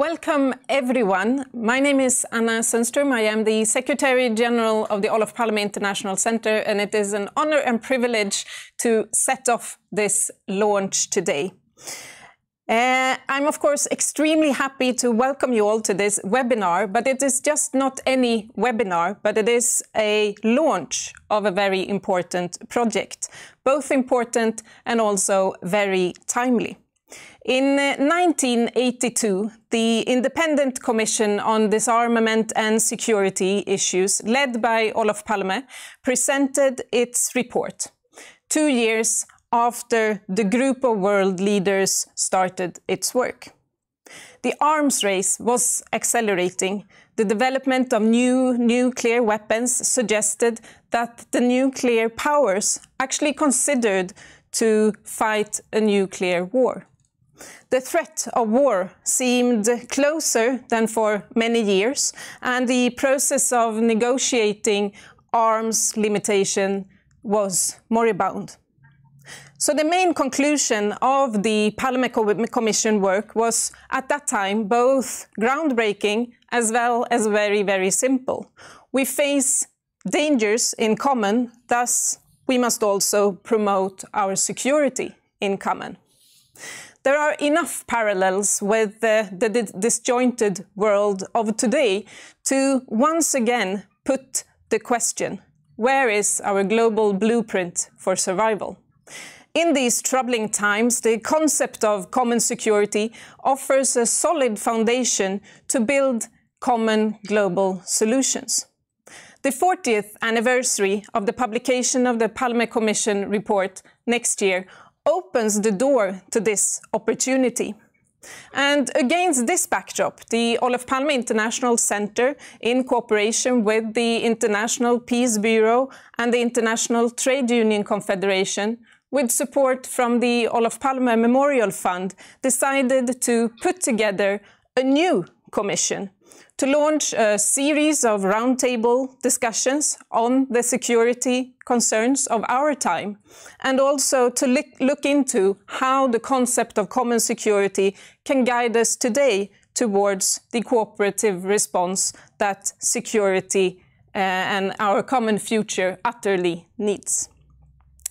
Welcome everyone. My name is Anna Sundström. I am the Secretary General of the Olof Palme International Center, and it is an honor and privilege to set off this launch today. I'm of course extremely happy to welcome you all to this webinar, but it is just not any webinar, but it is a launch of a very important project, both important and also very timely. In 1982, the Independent Commission on Disarmament and Security Issues, led by Olof Palme, presented its report 2 years after the group of world leaders started its work. The arms race was accelerating. The development of new nuclear weapons suggested that the nuclear powers actually considered to fight a nuclear war. The threat of war seemed closer than for many years, and the process of negotiating arms limitation was moribund. So the main conclusion of the Palme Commission work was at that time both groundbreaking as well as very, very simple. We face dangers in common, thus we must also promote our security in common. There are enough parallels with the disjointed world of today to once again put the question, where is our global blueprint for survival? In these troubling times, the concept of common security offers a solid foundation to build common global solutions. The 40th anniversary of the publication of the Palme Commission report next year opens the door to this opportunity. And against this backdrop, the Olof Palme International Center, in cooperation with the International Peace Bureau and the International Trade Union Confederation, with support from the Olof Palme Memorial Fund, decided to put together a new commission to launch a series of roundtable discussions on the security concerns of our time, and also to look into how the concept of common security can guide us today towards the cooperative response that security and our common future utterly needs.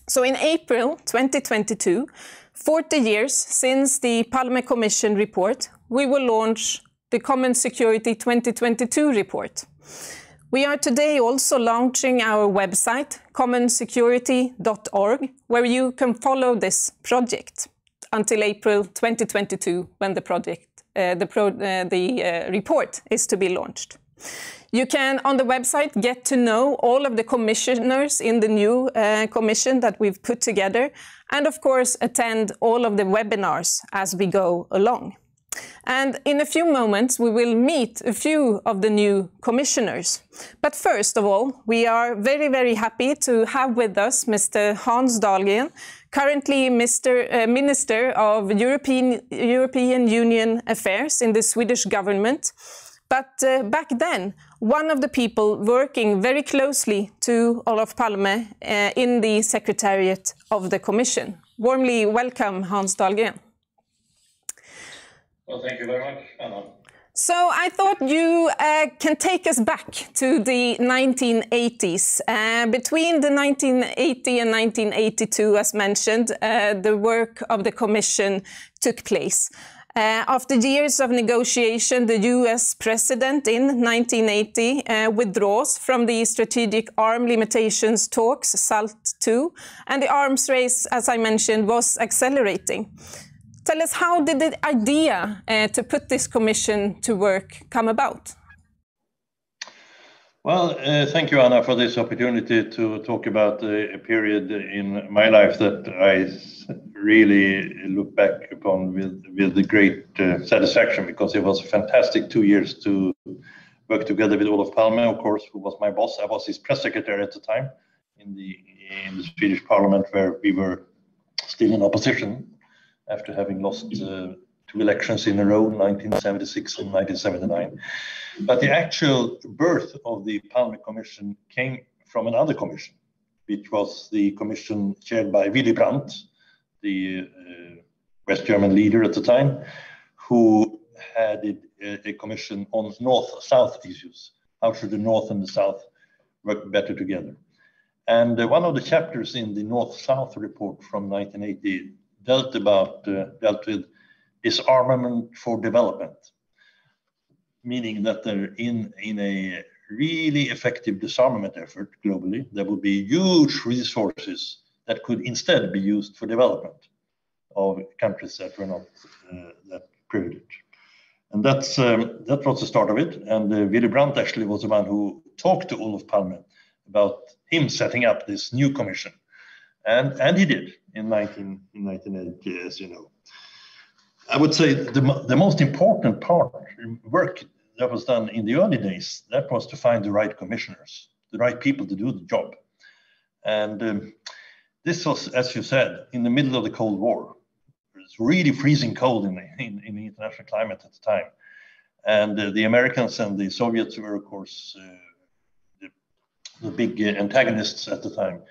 So in April 2022, 40 years since the Palme Commission report, we will launch the Common Security 2022 report. We are today also launching our website, commonsecurity.org, where you can follow this project until April 2022, when the report is to be launched. You can, on the website, get to know all of the commissioners in the new commission that we've put together, and of course attend all of the webinars as we go along. And in a few moments, we will meet a few of the new commissioners. But first of all, we are very, very happy to have with us Mr. Hans Dahlgren, currently Minister of European Union Affairs in the Swedish government. But back then, one of the people working very closely to Olof Palme in the Secretariat of the Commission. Warmly welcome, Hans Dahlgren. Well, thank you very much, Anna. So I thought you can take us back to the 1980s. Between the 1980 and 1982, as mentioned, the work of the Commission took place. After years of negotiation, the US president in 1980 withdraws from the Strategic Arm Limitations Talks, SALT II, and the arms race, as I mentioned, was accelerating. Tell us, how did the idea to put this commission to work come about? Well, thank you, Anna, for this opportunity to talk about a period in my life that I really look back upon with great satisfaction, because it was a fantastic 2 years to work together with Olof Palme, of course, who was my boss. I was his press secretary at the time in the Swedish parliament, where we were still in opposition after having lost 2 elections in a row, 1976 and 1979. But the actual birth of the Palme Commission came from another commission, which was the commission chaired by Willy Brandt, the West German leader at the time, who had a commission on North-South issues. How should the North and the South work better together? And one of the chapters in the North-South report from 1980 dealt with disarmament for development, meaning that they're in a really effective disarmament effort globally, there would be huge resources that could instead be used for development of countries that were not that privileged. And that was the start of it. And Willy Brandt actually was the one who talked to Olof Palme about him setting up this new commission. And he did in 1980, as you know. I would say the most important work that was done in the early days, that was to find the right commissioners, the right people to do the job. And this was, as you said, in the middle of the Cold War. It was really freezing cold in the international climate at the time. And the Americans and the Soviets were, of course, the big antagonists at the time.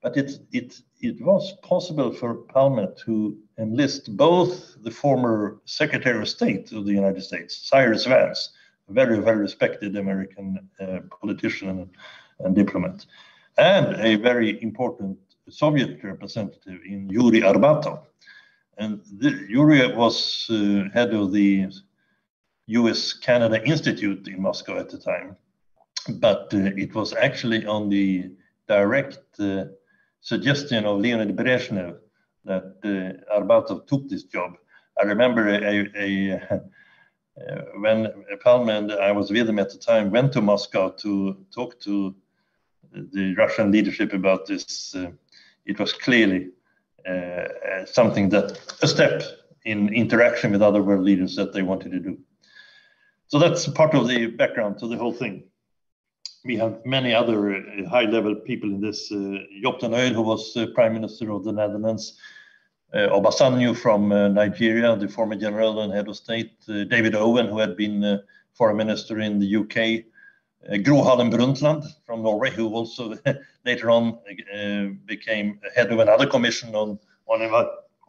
But it was possible for Palme to enlist both the former Secretary of State of the United States, Cyrus Vance, a very, very respected American politician and diplomat, and a very important Soviet representative in Yuri Arbatov. And Yuri was head of the US-Canada Institute in Moscow at the time. But it was actually on the direct suggestion of Leonid Brezhnev that Arbatov took this job. I remember when Palme and I was with him at the time, went to Moscow to talk to the Russian leadership about this. It was clearly a step in interaction with other world leaders that they wanted to do. So that's part of the background to the whole thing. We have many other high-level people in this. Job den Uyl, who was Prime Minister of the Netherlands, Obasanjo from Nigeria, the former general and head of state, David Owen, who had been foreign minister in the UK, Gro Harlem Brundtland from Norway, who also later on became head of another commission on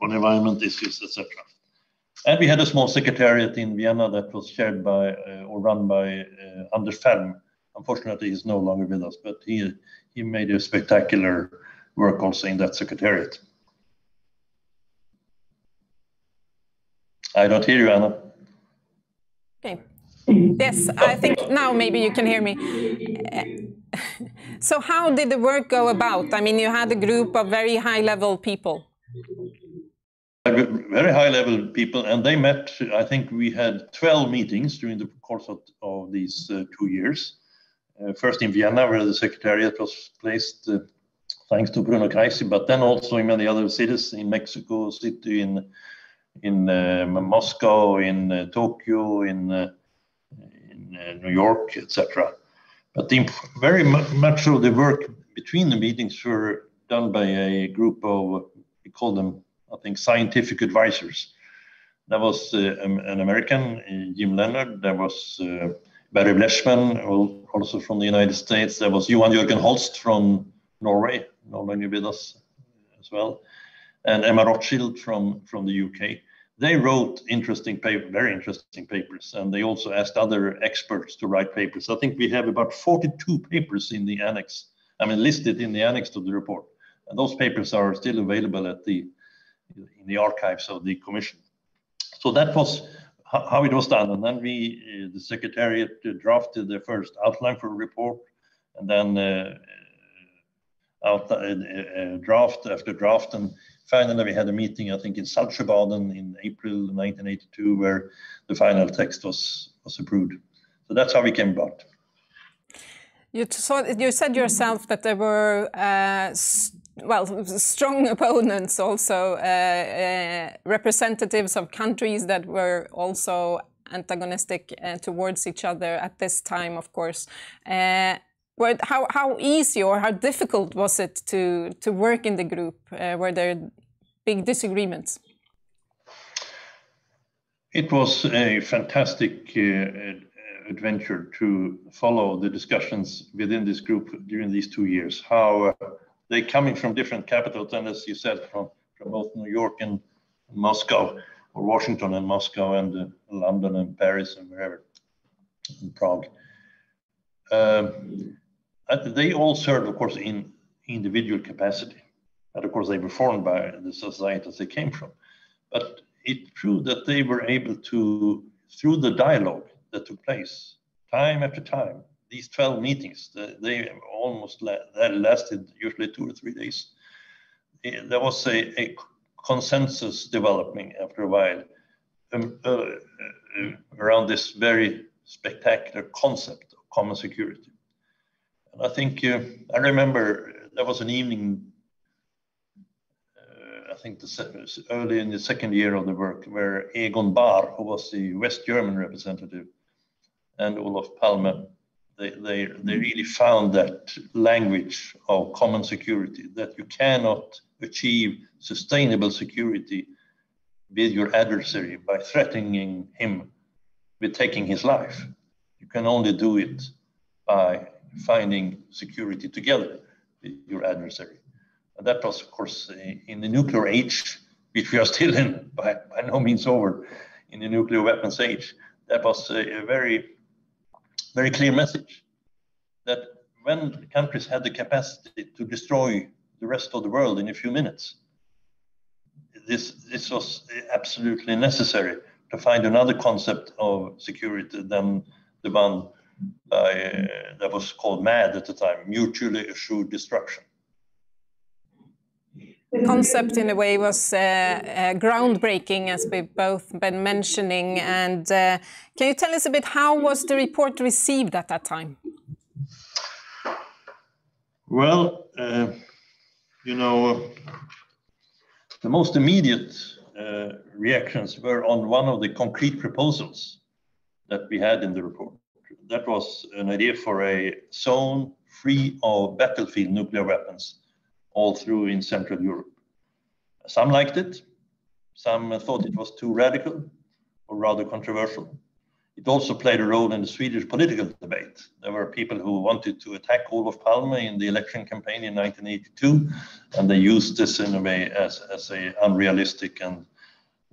environment issues, etc. And we had a small secretariat in Vienna that was chaired by or run by Anders Ferm. Unfortunately, he's no longer with us, but he made a spectacular work also in that secretariat. I don't hear you, Anna. Okay. Yes, I think now maybe you can hear me. So how did the work go about? I mean, you had a group of very high-level people. Very high-level people, and they met. I think we had 12 meetings during the course of these 2 years. First in Vienna, where the secretariat was placed, thanks to Bruno Kreisky, but then also in many other cities, in Mexico City, in Moscow, in Tokyo, in New York, etc. But very much of the work between the meetings were done by a group of, we call them, I think, scientific advisors. There was an American, Jim Leonard. There was Barry Blechman, also from the United States. There was Johan Jørgen Holst from Norway, no longer with us as well, and Emma Rothschild from the UK. They wrote very interesting papers, and they also asked other experts to write papers. I think we have about 42 papers in the annex, listed in the annex to the report. And those papers are still available in the archives of the Commission. So that was how it was done. And then the Secretariat drafted the first outline for a report, and then draft after draft. And finally, we had a meeting, I think, in Saltsjöbaden in April 1982, where the final text was approved. So that's how we came about. You said yourself that there were strong opponents, also representatives of countries that were also antagonistic towards each other at this time, of course. How easy or how difficult was it to work in the group? Were there big disagreements? It was a fantastic adventure to follow the discussions within this group during these 2 years. How they coming from different capitals, and as you said, from both New York and Moscow, or Washington and Moscow, and London and Paris and wherever, in Prague. They all served, of course, in individual capacity. And of course, they were formed by the societies they came from. But it proved that they were able to, through the dialogue that took place time after time, these 12 meetings, they almost lasted usually 2 or 3 days. There was a consensus developing after a while around this very spectacular concept of common security. And I think, I remember there was an evening, I think early in the second year of the work, where Egon Bahr, who was the West German representative, and Olof Palme, they really found that language of common security, that you cannot achieve sustainable security with your adversary by threatening him with taking his life. You can only do it by finding security together with your adversary. And that was, of course, in the nuclear age, which we are still in, by no means over, in the nuclear weapons age. That was a very, very clear message that when countries had the capacity to destroy the rest of the world in a few minutes, this was absolutely necessary to find another concept of security than the one that was called MAD at the time, mutually assured destruction. The concept in a way was groundbreaking, as we've both been mentioning. And can you tell us a bit, how was the report received at that time? Well, you know, the most immediate reactions were on one of the concrete proposals that we had in the report. That was an idea for a zone free of battlefield nuclear weapons all through in Central Europe. Some liked it, some thought it was too radical or rather controversial. It also played a role in the Swedish political debate. There were people who wanted to attack Olof Palme in the election campaign in 1982, and they used this in a way as a unrealistic, and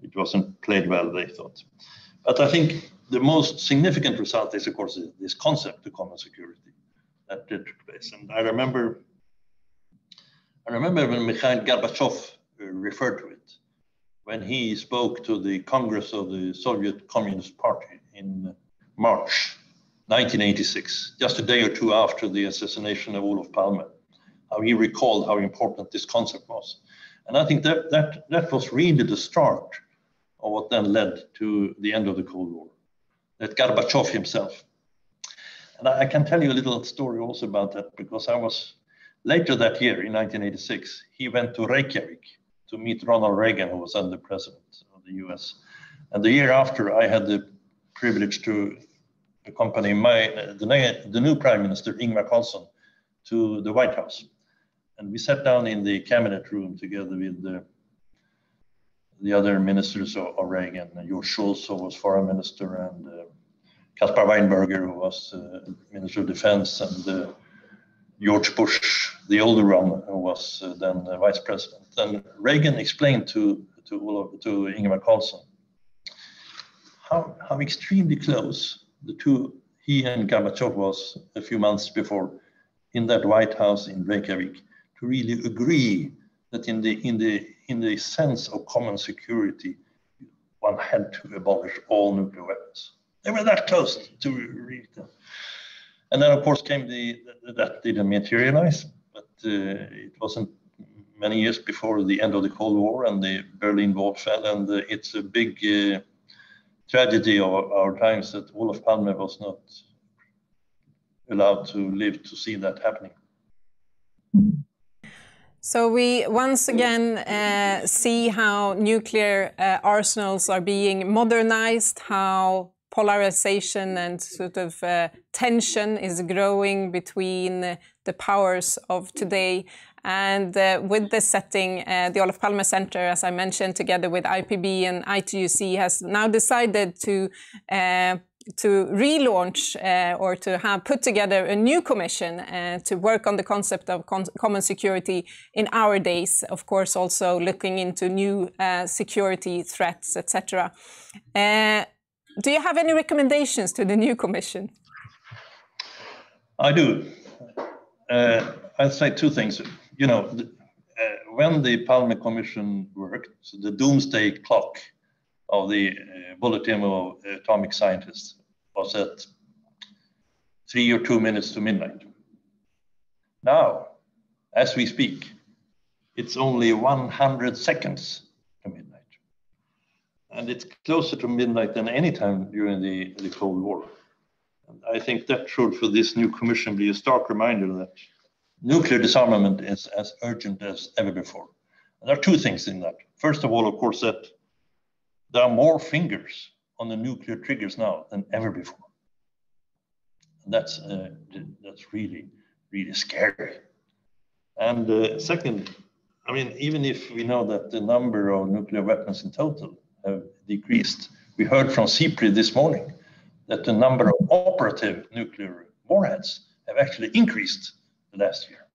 it wasn't played well, they thought. But I think the most significant result is, of course, this concept of common security that took place. And I remember when Mikhail Gorbachev referred to it, when he spoke to the Congress of the Soviet Communist Party in March 1986, just a day or two after the assassination of Olof Palme, how he recalled how important this concept was. And I think that was really the start of what then led to the end of the Cold War, that Gorbachev himself. And I can tell you a little story also about that, because I was, later that year in 1986, he went to Reykjavik to meet Ronald Reagan, who was then the president of the US. And the year after, I had the privilege to accompany the new Prime Minister, Ingvar Carlsson, to the White House. And we sat down in the cabinet room together with the other ministers of Reagan, George Shultz, who was foreign minister, and Caspar Weinberger, who was Minister of Defense, and George Bush, the older one, who was then vice president. And Reagan explained to Ingvar Carlsson how extremely close the two, he and Gorbachev, was a few months before in that White House in Reykjavik, to really agree that in the sense of common security, one had to abolish all nuclear weapons. They were that close to reach them. And then, of course, came that didn't materialize, but it wasn't many years before the end of the Cold War, and the Berlin Wall fell, and it's a big tragedy of our times that Olof Palme was not allowed to live to see that happening. So we once again see how nuclear arsenals are being modernized, how polarization and sort of tension is growing between the powers of today. And with this setting, the Olof Palme Center, as I mentioned, together with IPB and ITUC, has now decided to relaunch or to have put together a new commission to work on the concept of common security in our days, of course also looking into new security threats, etc. Do you have any recommendations to the new Commission? I do. I'll say two things. You know, when the Palme Commission worked, so the doomsday clock of the Bulletin of Atomic Scientists was at 3 or 2 minutes to midnight. Now, as we speak, it's only 100 seconds to midnight. And it's closer to midnight than any time during the Cold War. And I think that should, for this new Commission, be a stark reminder that nuclear disarmament is as urgent as ever before. And there are two things in that. First of all, of course, that there are more fingers on the nuclear triggers now than ever before. And that's really, really scary. And second, I mean, even if we know that the number of nuclear weapons in total have decreased, we heard from SIPRI this morning that the number of operative nuclear warheads have actually increased the last year.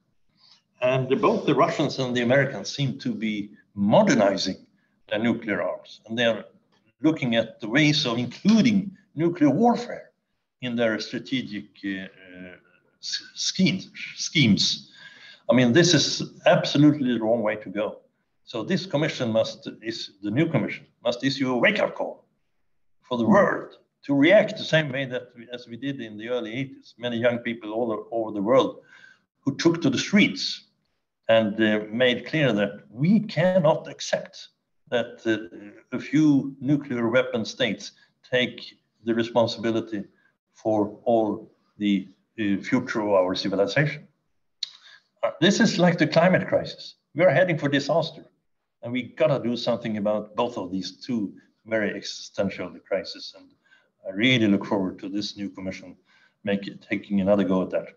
And both the Russians and the Americans seem to be modernizing their nuclear arms, and they're looking at the ways of including nuclear warfare in their strategic schemes. I mean, this is absolutely the wrong way to go. So this commission the new commission must issue a wake-up call for the world to react the same way as we did in the early 80s. Many young people all over the world who took to the streets and made clear that we cannot accept that a few nuclear weapon states take the responsibility for all the future of our civilization. This is like the climate crisis. We are heading for disaster, and we gotta do something about both of these two very existential crises. And I really look forward to this new commission taking another go at that.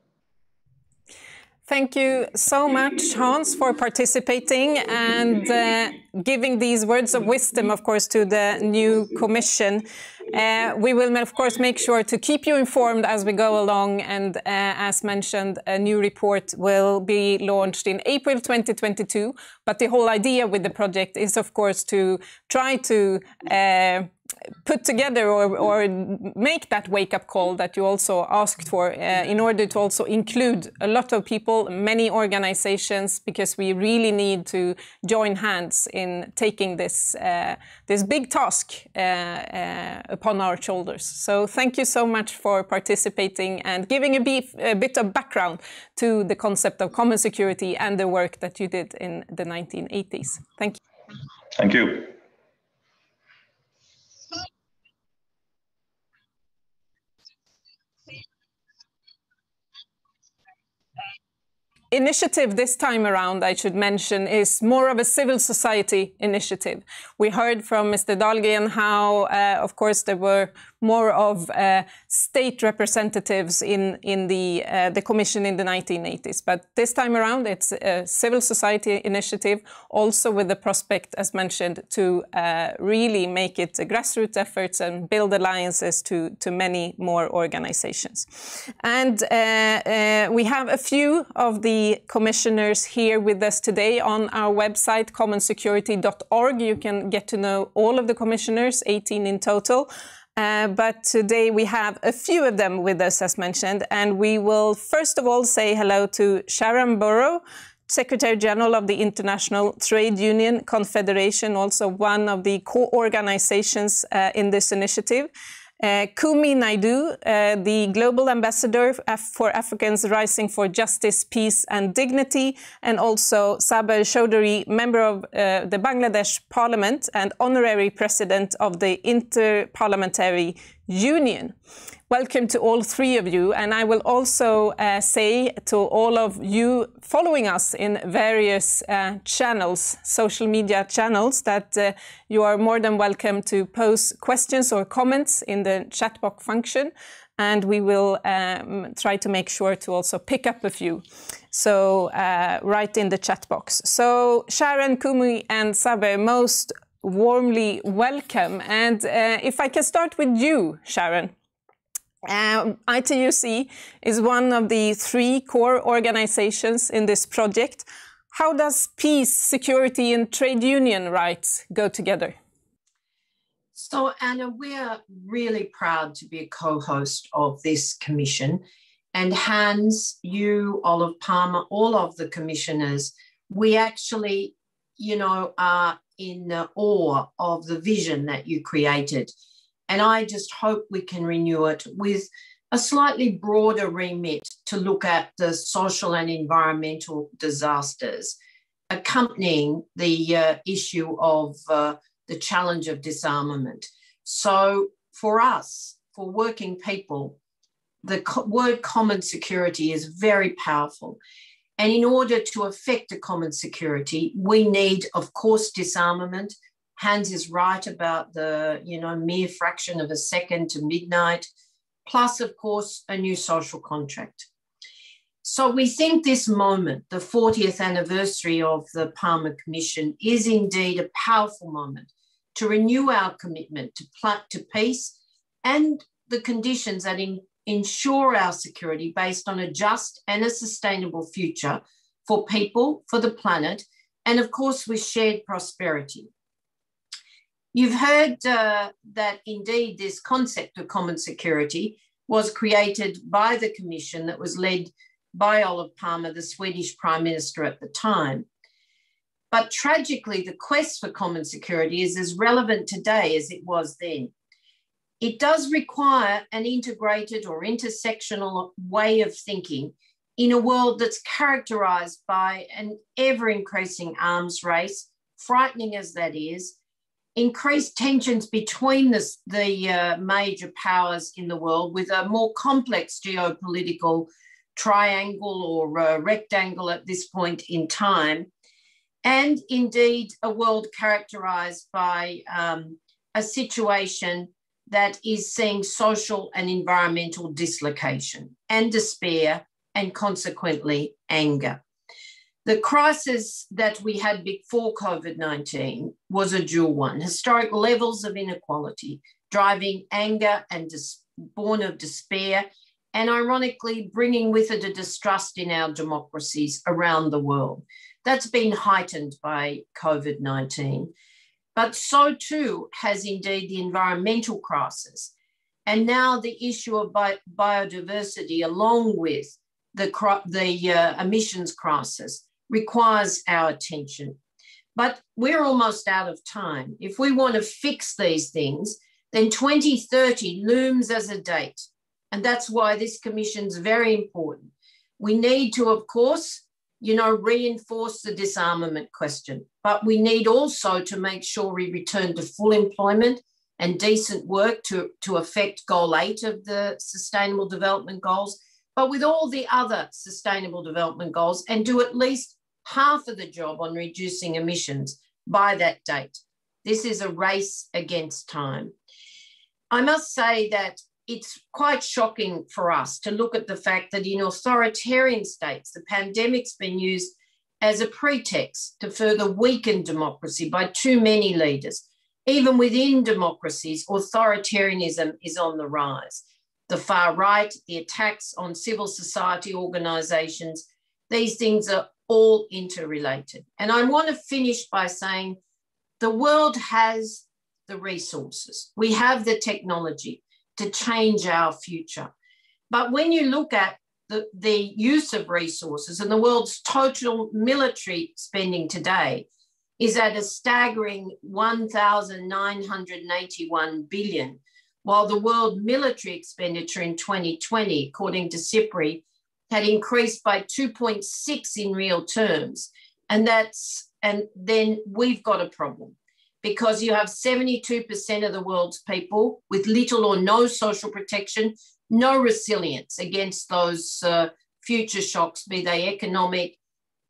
Thank you so much, Hans, for participating and giving these words of wisdom, of course, to the new Commission. We will, of course, make sure to keep you informed as we go along. And as mentioned, a new report will be launched in April 2022. But the whole idea with the project is, of course, to try to put together or make that wake-up call that you also asked for in order to also include a lot of people, many organizations, because we really need to join hands in taking this big task upon our shoulders. So thank you so much for participating and giving a bit of background to the concept of common security and the work that you did in the 1980s. Thank you. Thank you. Initiative this time around, I should mention, is more of a civil society initiative. We heard from Mr. Dahlgren how, of course, there were more of state representatives in the Commission in the 1980s. But this time around, it's a civil society initiative, also with the prospect, as mentioned, to really make it a grassroots efforts and build alliances to many more organizations. And we have a few of the commissioners here with us today on our website, commonsecurity.org. You can get to know all of the commissioners, 18 in total. But today we have a few of them with us, as mentioned, and we will first of all say hello to Sharon Burrow, Secretary General of the International Trade Union Confederation, also one of the co-organizations in this initiative. Kumi Naidu, the Global Ambassador for Africans Rising for Justice, Peace and Dignity, and also Saber Choudhury, member of the Bangladesh Parliament and Honorary President of the Inter-Parliamentary Union. Welcome to all three of you, and I will also say to all of you following us in various channels, social media channels, that you are more than welcome to post questions or comments in the chat box function, and we will try to make sure to also pick up a few. So write in the chat box. So Sharon, Kumi and Saber, most warmly welcome. And if I can start with you, Sharon. ITUC is one of the three core organizations in this project. How does peace, security and trade union rights go together? So, Anna, we're really proud to be a co-host of this commission. And Hans, you, Olive Palmer, all of the commissioners, we actually, are in awe of the vision that you created. And I just hope we can renew it with a slightly broader remit to look at the social and environmental disasters accompanying the issue of the challenge of disarmament. So for us, for working people, the word common security is very powerful. And in order to effect a common security, we need, of course, disarmament. Hans is right about the mere fraction of a second to midnight, plus, of course, a new social contract. So we think this moment, the 40th anniversary of the Palmer Commission, is indeed a powerful moment to renew our commitment to peace and the conditions that ensure our security based on a just and a sustainable future for people, for the planet, and of course with shared prosperity. You've heard that indeed this concept of common security was created by the Commission that was led by Olof Palme, the Swedish Prime Minister at the time. But tragically, the quest for common security is as relevant today as it was then. It does require an integrated or intersectional way of thinking in a world that's characterized by an ever-increasing arms race, frightening as that is, increased tensions between the major powers in the world with a more complex geopolitical triangle or rectangle at this point in time, and indeed a world characterized by a situation that is seeing social and environmental dislocation and despair and consequently anger. The crisis that we had before COVID-19 was a dual one: historic levels of inequality, driving anger and born of despair, and ironically bringing with it a distrust in our democracies around the world. That's been heightened by COVID-19. But so too has indeed the environmental crisis. And now the issue of biodiversity, along with the emissions crisis, requires our attention. But we're almost out of time. If we want to fix these things, then 2030 looms as a date. And that's why this commission is very important. We need to, of course, reinforce the disarmament question, but we need also to make sure we return to full employment and decent work to affect Goal 8 of the Sustainable Development Goals, but with all the other Sustainable Development Goals, and do at least half of the job on reducing emissions by that date. This is a race against time. I must say that it's quite shocking for us to look at the fact that in authoritarian states, the pandemic's been used as a pretext to further weaken democracy by too many leaders. Even within democracies, authoritarianism is on the rise. The far right, the attacks on civil society organisations, these things are all interrelated. And I want to finish by saying the world has the resources. We have the technology to change our future. But when you look at the use of resources, and the world's total military spending today is at a staggering 1,981 billion, while the world military expenditure in 2020, according to SIPRI, had increased by 2.6 in real terms. And then we've got a problem, because you have 72% of the world's people with little or no social protection, no resilience against those future shocks, be they economic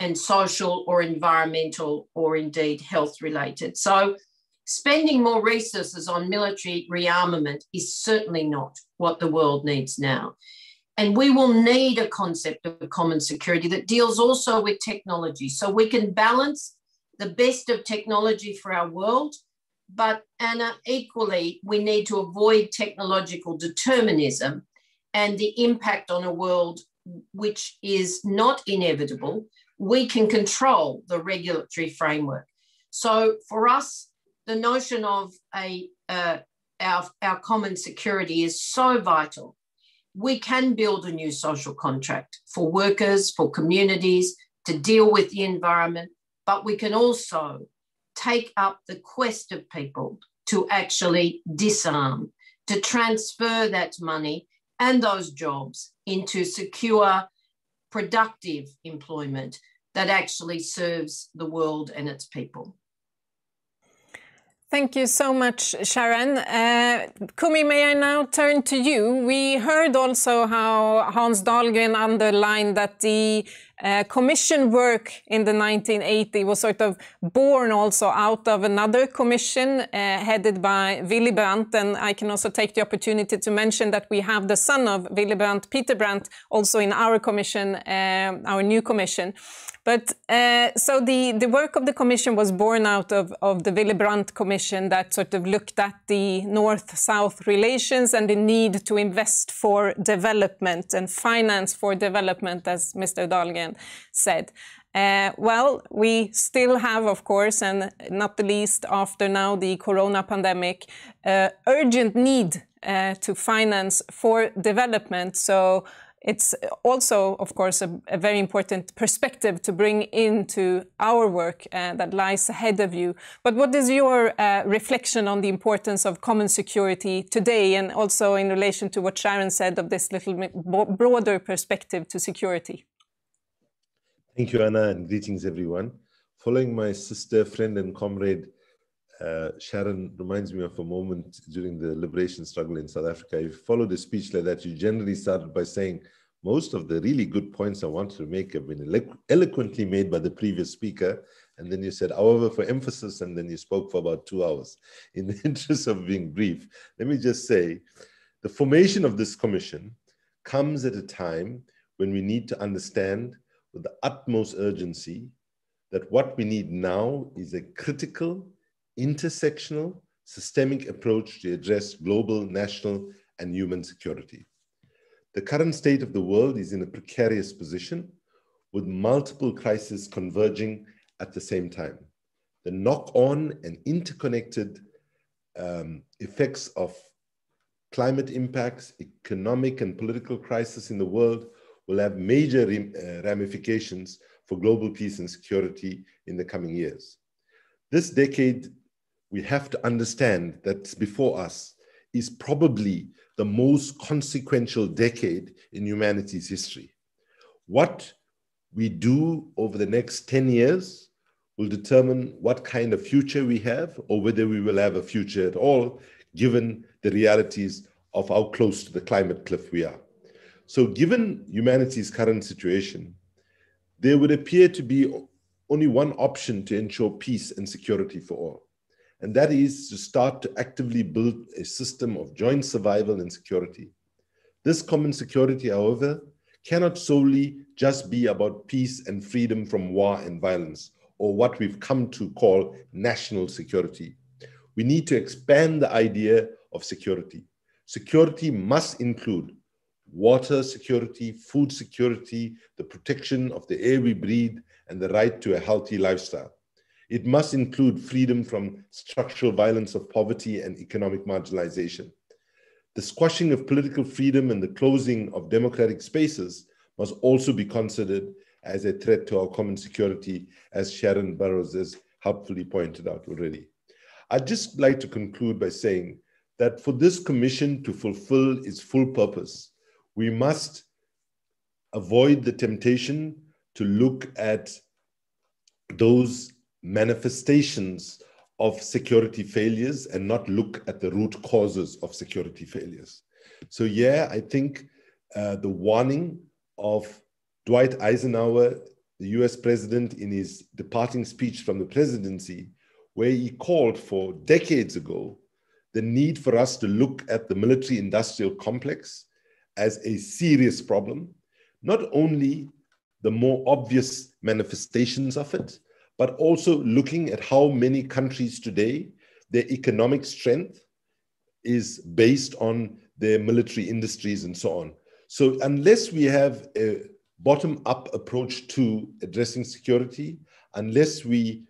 and social or environmental or indeed health related. So spending more resources on military rearmament is certainly not what the world needs now. And we will need a concept of common security that deals also with technology, so we can balance the best of technology for our world. But Anna, equally, we need to avoid technological determinism and the impact on a world which is not inevitable. We can control the regulatory framework. So for us, the notion of our common security is so vital. We can build a new social contract for workers, for communities, to deal with the environment, but we can also take up the quest of people to actually disarm, to transfer that money and those jobs into secure, productive employment that actually serves the world and its people. Thank you so much, Sharon. Kumi, may I now turn to you? We heard also how Hans Dahlgren underlined that the commission work in the 1980s was sort of born also out of another commission headed by Willy Brandt. And I can also take the opportunity to mention that we have the son of Willy Brandt, Peter Brandt, also in our commission, our new commission. But so the work of the commission was born out of the Willy Brandt Commission that sort of looked at the North-South relations and the need to invest for development and finance for development, as Mr. Dahlgren said. Well, we still have, of course, and not the least after now the corona pandemic, urgent need to finance for development. So it's also, of course, a very important perspective to bring into our work that lies ahead of you. But what is your reflection on the importance of common security today, and also in relation to what Sharon said of this little bit broader perspective to security? Thank you, Anna, and greetings, everyone. Following my sister, friend, and comrade, Sharon reminds me of a moment during the liberation struggle in South Africa. If you followed a speech like that, you generally started by saying, most of the really good points I wanted to make have been eloquently made by the previous speaker. And then you said, however, for emphasis, and then you spoke for about 2 hours. In the interest of being brief, let me just say, the formation of this commission comes at a time when we need to understand with the utmost urgency that what we need now is a critical, intersectional, systemic approach to address global, national, and human security. The current state of the world is in a precarious position with multiple crises converging at the same time. The knock-on and interconnected effects of climate impacts, economic and political crisis in the world will have major ramifications for global peace and security in the coming years. This decade, we have to understand that before us is probably the most consequential decade in humanity's history. What we do over the next 10 years will determine what kind of future we have, or whether we will have a future at all, given the realities of how close to the climate cliff we are. So given humanity's current situation, there would appear to be only one option to ensure peace and security for all. And that is to start to actively build a system of joint survival and security. This common security, however, cannot solely just be about peace and freedom from war and violence, or what we've come to call national security. We need to expand the idea of security. Security must include water security, food security, the protection of the air we breathe, and the right to a healthy lifestyle. It must include freedom from structural violence of poverty and economic marginalization. The squashing of political freedom and the closing of democratic spaces must also be considered as a threat to our common security, as Sharon Burrows has helpfully pointed out already. I'd just like to conclude by saying that for this commission to fulfill its full purpose, we must avoid the temptation to look at those manifestations of security failures and not look at the root causes of security failures. So yeah, I think the warning of Dwight Eisenhower, the US president, in his departing speech from the presidency, where he called for decades ago the need for us to look at the military-industrial complex as a serious problem, not only the more obvious manifestations of it, but also looking at how many countries today, their economic strength is based on their military industries and so on. So unless we have a bottom-up approach to addressing security, unless we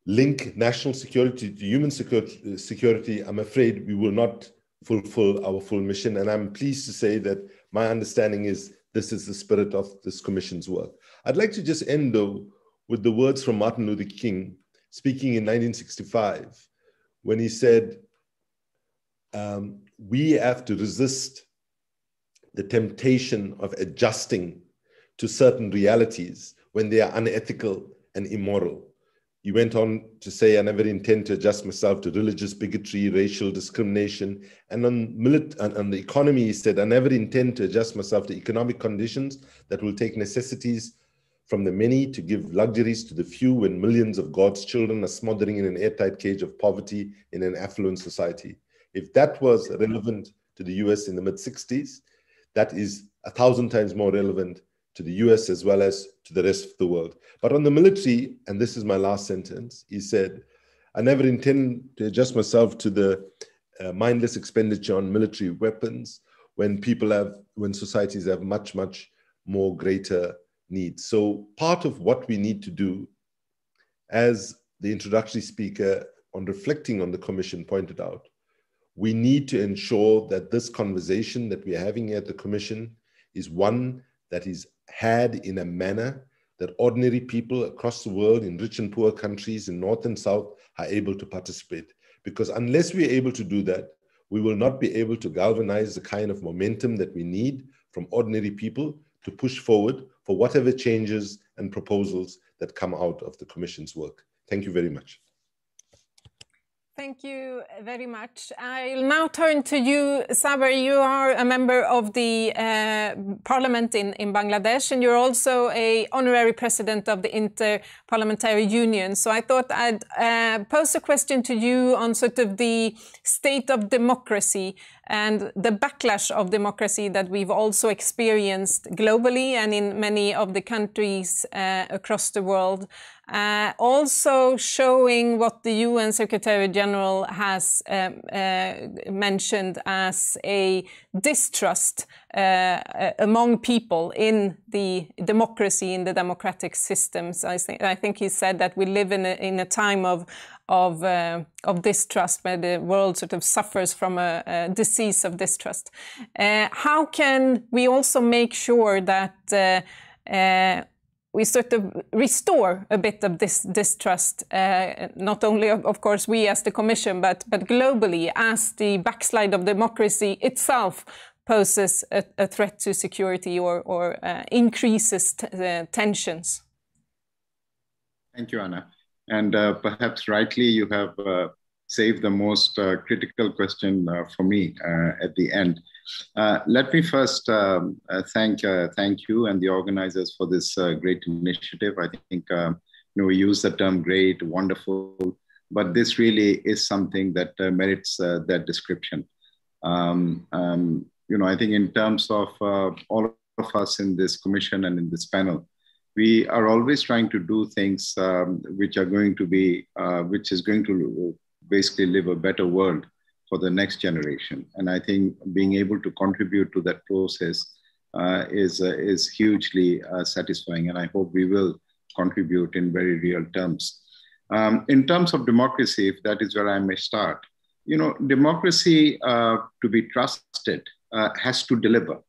link national security to human security, I'm afraid we will not fulfill our full mission. And I'm pleased to say that my understanding is this is the spirit of this commission's work. I'd like to just end, though, with the words from Martin Luther King, speaking in 1965, when he said, we have to resist the temptation of adjusting to certain realities when they are unethical and immoral. He went on to say, I never intend to adjust myself to religious bigotry, racial discrimination. And on the economy, he said, I never intend to adjust myself to economic conditions that will take necessities from the many to give luxuries to the few when millions of God's children are smothering in an airtight cage of poverty in an affluent society. If that was relevant to the US in the mid-60s, that is 1,000 times more relevant to the US as well as to the rest of the world. But on the military, and this is my last sentence, he said, I never intend to adjust myself to the mindless expenditure on military weapons when societies have much, much more greater needs. So part of what we need to do, as the introductory speaker on reflecting on the commission pointed out, we need to ensure that this conversation that we're having here at the commission is one that is had in a manner that ordinary people across the world in rich and poor countries in North and South are able to participate. Because unless we're able to do that, we will not be able to galvanize the kind of momentum that we need from ordinary people to push forward for whatever changes and proposals that come out of the Commission's work. Thank you very much. Thank you very much. I'll now turn to you, Saber. You are a member of the parliament in Bangladesh, and you're also an honorary president of the Inter-Parliamentary Union. So I thought I'd pose a question to you on sort of the state of democracy and the backlash of democracy that we've also experienced globally and in many of the countries across the world. Also showing what the UN Secretary General has mentioned as a distrust among people in the democracy, in the democratic systems. I think he said that we live in a time of distrust, where the world sort of suffers from a disease of distrust. How can we also make sure that we sort of restore a bit of this distrust, not only, of course, we as the Commission, but globally, as the backslide of democracy itself poses a threat to security or increases tensions? Thank you, Anna. And perhaps rightly, you have saved the most critical question for me at the end. Let me first thank you and the organizers for this great initiative. I think we use the term great, wonderful, but this really is something that merits that description. I think in terms of all of us in this commission and in this panel, we are always trying to do things which is going to basically live a better world for the next generation. And I think being able to contribute to that process is hugely satisfying. And I hope we will contribute in very real terms. In terms of democracy, if that is where I may start, democracy to be trusted has to deliver.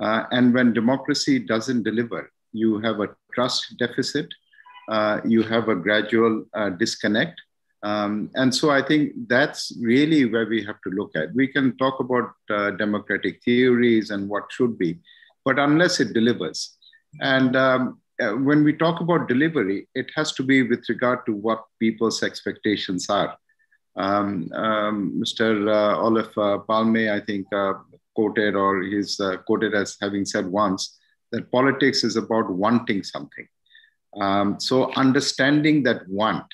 And when democracy doesn't deliver, you have a trust deficit, you have a gradual disconnect. And so I think that's really where we have to look at. We can talk about democratic theories and what should be, but unless it delivers. And when we talk about delivery, it has to be with regard to what people's expectations are. Mr. Olof Palme, I think, quoted, or he's quoted as having said once, that politics is about wanting something. So understanding that want,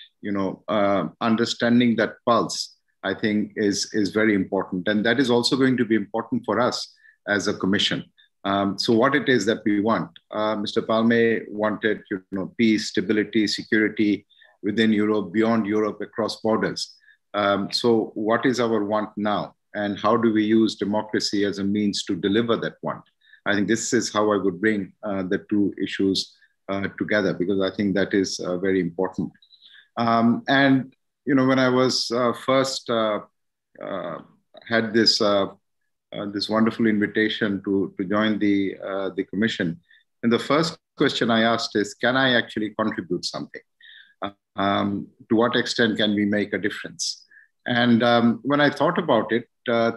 understanding that pulse, I think is very important. And that is also going to be important for us as a commission. So what it is that we want. Mr. Palme wanted peace, stability, security within Europe, beyond Europe, across borders. So what is our want now? And how do we use democracy as a means to deliver that want? I think this is how I would bring the two issues together, because I think that is very important. And when I was first had this this wonderful invitation to join the commission, and the first question I asked is, can I actually contribute something? To what extent can we make a difference? And when I thought about it,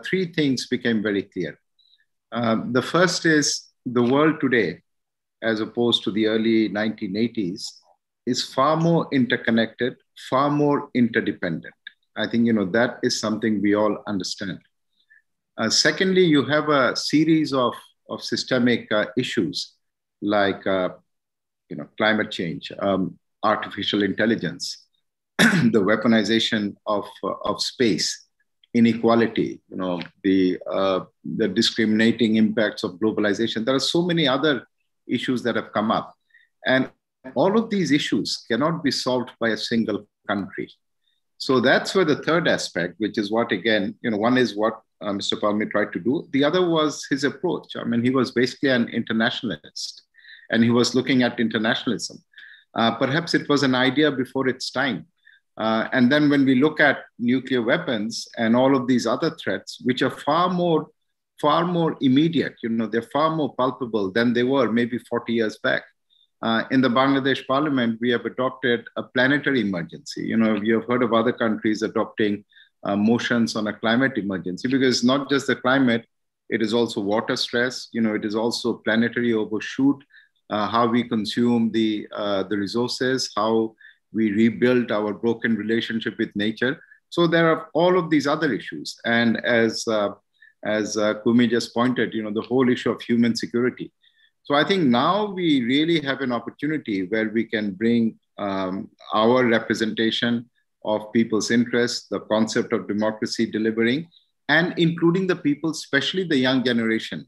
three things became very clear. The first is the world today, as opposed to the early 1980s, is far more interconnected, far more interdependent. I think that is something we all understand. Secondly, you have a series of systemic issues like climate change, artificial intelligence, the weaponization of space, inequality, the discriminating impacts of globalization. There are so many other issues that have come up. And all of these issues cannot be solved by a single country. So that's where the third aspect, which is what, again, one is what Mr. Palme tried to do. The other was his approach. I mean, he was basically an internationalist, and he was looking at internationalism. Perhaps it was an idea before its time. And then when we look at nuclear weapons and all of these other threats, which are far more immediate, they're far more palpable than they were maybe 40 years back. In the Bangladesh parliament, we have adopted a planetary emergency. You have heard of other countries adopting motions on a climate emergency, because not just the climate, it is also water stress, it is also planetary overshoot, how we consume the resources, how we rebuild our broken relationship with nature. So there are all of these other issues. And as Kumi just pointed, the whole issue of human security. So I think now we really have an opportunity where we can bring our representation of people's interests, the concept of democracy delivering, and including the people, especially the young generation,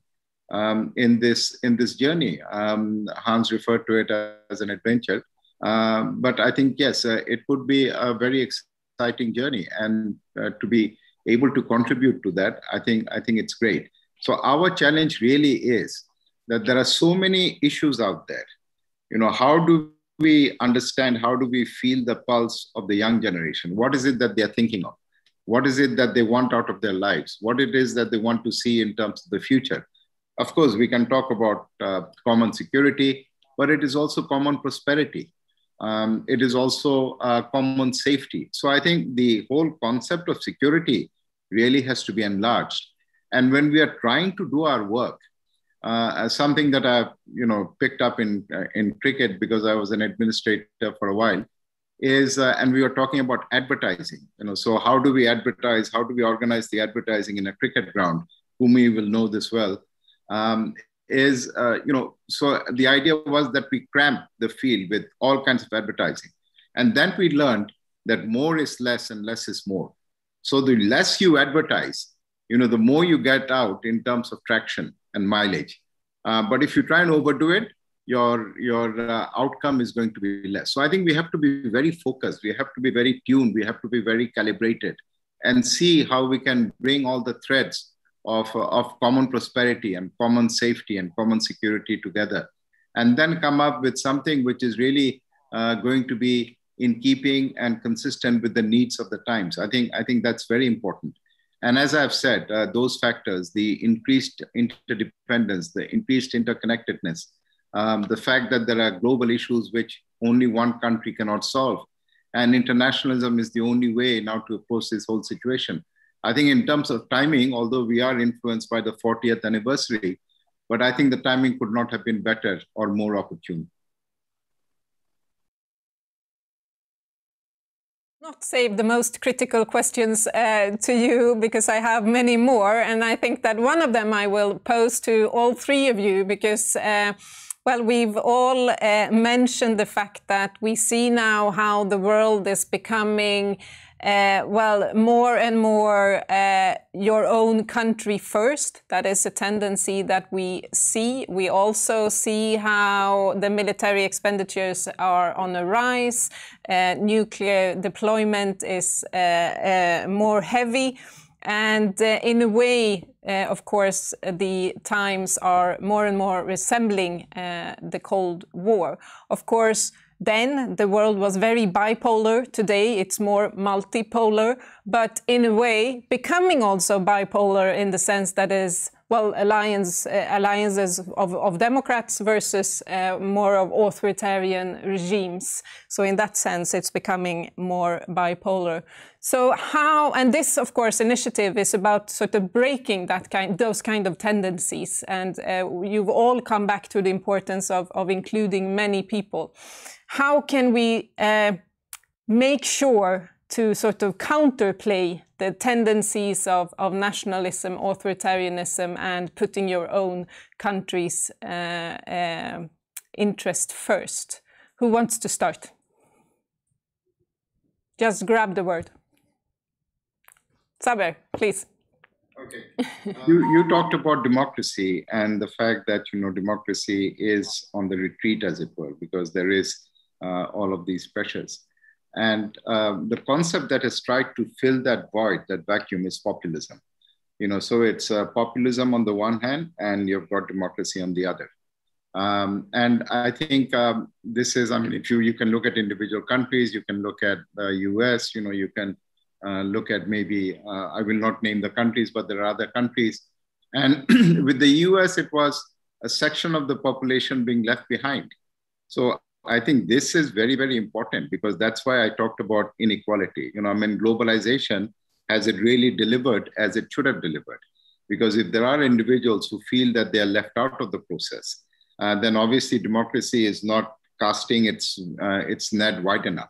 in this journey. Hans referred to it as an adventure, but I think, yes, it would be a very exciting journey, and to be able to contribute to that, I think it's great. So our challenge really is that there are so many issues out there. How do we understand, how do we feel the pulse of the young generation? What is it that they're thinking of? What is it that they want out of their lives? What it is that they want to see in terms of the future? Of course, we can talk about common security, but it is also common prosperity. It is also common safety. So I think the whole concept of security really has to be enlarged. And when we are trying to do our work, something that I've picked up in cricket, because I was an administrator for a while, is and we were talking about advertising. So how do we advertise? How do we organize the advertising in a cricket ground? Kumi will know this well. So the idea was that we cramp the field with all kinds of advertising, and then we learned that more is less and less is more. So the less you advertise, the more you get out in terms of traction and mileage. But if you try and overdo it, your outcome is going to be less. So I think we have to be very focused. We have to be very tuned. We have to be very calibrated and see how we can bring all the threads of common prosperity and common safety and common security together, and then come up with something which is really going to be in keeping and consistent with the needs of the times. I think that's very important. And as I've said, those factors, the increased interdependence, the increased interconnectedness, the fact that there are global issues which only one country cannot solve, and internationalism is the only way now to approach this whole situation. I think in terms of timing, although we are influenced by the 40th anniversary, but I think the timing could not have been better or more opportune. Not save the most critical questions to you, because I have many more, and I think that one of them I will pose to all three of you, because well, we've all mentioned the fact that we see now how the world is becoming well, more and more your own country first. That is a tendency that we see. We also see how the military expenditures are on a rise. Nuclear deployment is more heavy. And in a way, of course, the times are more and more resembling the Cold War. Of course, Then the world was very bipolar. Today it's more multipolar, but in a way becoming also bipolar in the sense that is, well, alliances of Democrats versus more of authoritarian regimes. So in that sense, it's becoming more bipolar. So how, and this, of course, initiative is about sort of breaking those kind of tendencies. And you've all come back to the importance of including many people. How can we make sure to sort of counterplay the tendencies of nationalism, authoritarianism, and putting your own country's interest first? Who wants to start? Just grab the word. Saber, please. Okay. You talked about democracy and the fact that, democracy is on the retreat, as it were, because there is all of these pressures. And the concept that has tried to fill that void, that vacuum, is populism. So it's populism on the one hand, and you've got democracy on the other. And I think this is, if you can look at individual countries, you can look at the US, you can look at maybe, I will not name the countries, but there are other countries. And with the US, it was a section of the population being left behind. So I think this is very, very important, because that's why I talked about inequality. Globalization, has it really delivered as it should have delivered? Because if there are individuals who feel that they are left out of the process, then obviously democracy is not casting its net wide enough.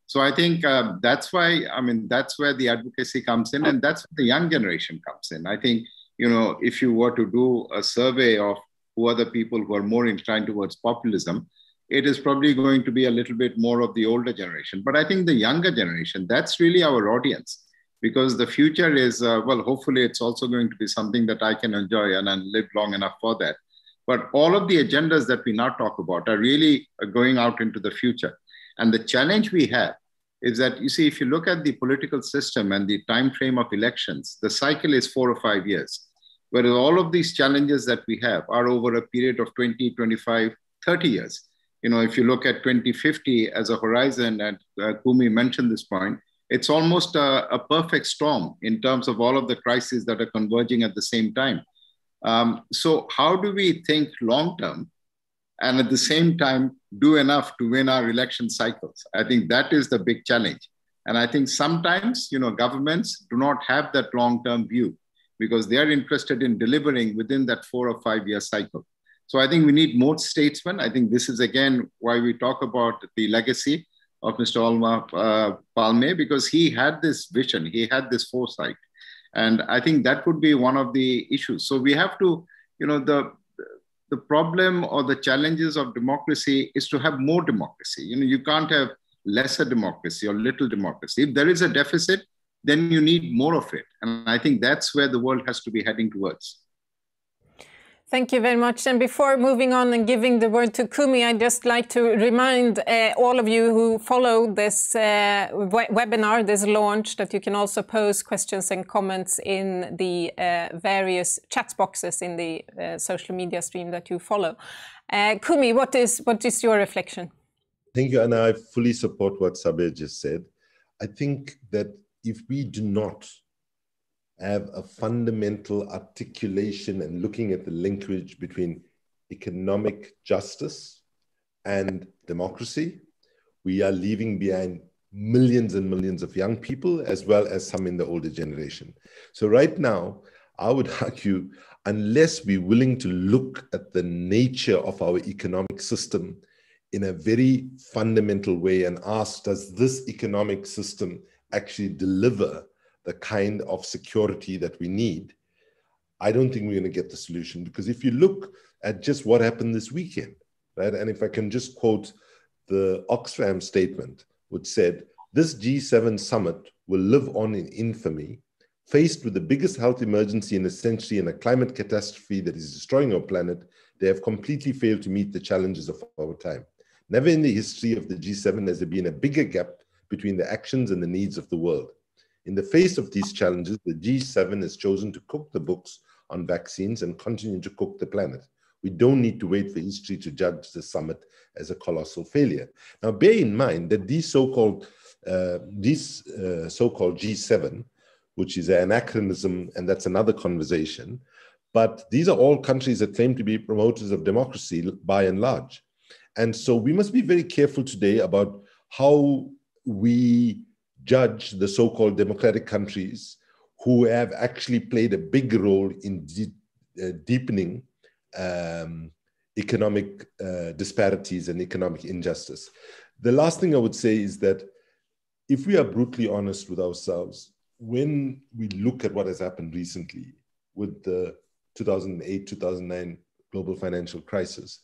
So I think that's why, that's where the advocacy comes in, and that's where the young generation comes in. I think, if you were to do a survey of who are the people who are more inclined towards populism, it is probably going to be a little bit more of the older generation. But I think the younger generation, that's really our audience, because the future is, hopefully it's also going to be something that I can enjoy and live long enough for that. But all of the agendas that we now talk about are really going out into the future. And the challenge we have is that, you see, if you look at the political system and the time frame of elections, the cycle is 4 or 5 years, whereas all of these challenges that we have are over a period of 20, 25, 30 years. If you look at 2050 as a horizon, and Kumi mentioned this point, it's almost a perfect storm in terms of all of the crises that are converging at the same time. So how do we think long-term and at the same time do enough to win our election cycles? I think that is the big challenge. And I think sometimes, governments do not have that long-term view, because they are interested in delivering within that 4 or 5 year cycle. So I think we need more statesmen. I think this is, again, why we talk about the legacy of Mr. Olof Palme, because he had this vision, he had this foresight. And I think that would be one of the issues. So we have to, the problem or the challenges of democracy is to have more democracy. You can't have lesser democracy or little democracy. If there is a deficit, then you need more of it. And I think that's where the world has to be heading towards. Thank you very much. And before moving on and giving the word to Kumi, I'd just like to remind all of you who follow this webinar, this launch, that you can also pose questions and comments in the various chat boxes in the social media stream that you follow. Kumi, what is your reflection? Thank you, Anna. I fully support what Saber just said. I think that if we do not have a fundamental articulation and looking at the linkage between economic justice and democracy, we are leaving behind millions and millions of young people, as well as some in the older generation. So right now, I would argue, unless we're willing to look at the nature of our economic system in a very fundamental way and ask, does this economic system actually deliver the kind of security that we need? I don't think we're going to get the solution, because if you look at just what happened this weekend, right? And if I can just quote the Oxfam statement, which said, this G7 summit will live on in infamy, faced with the biggest health emergency in a century and a climate catastrophe that is destroying our planet. They have completely failed to meet the challenges of our time. Never in the history of the G7 has there been a bigger gap between the actions and the needs of the world. In the face of these challenges, the G7 has chosen to cook the books on vaccines and continue to cook the planet. We don't need to wait for history to judge the summit as a colossal failure. Now, bear in mind that these so-called G7, which is an anachronism, and that's another conversation, but these are all countries that claim to be promoters of democracy by and large. And so we must be very careful today about how we judge the so-called democratic countries who have actually played a big role in deepening economic disparities and economic injustice. The last thing I would say is that if we are brutally honest with ourselves, when we look at what has happened recently with the 2008-2009 global financial crisis,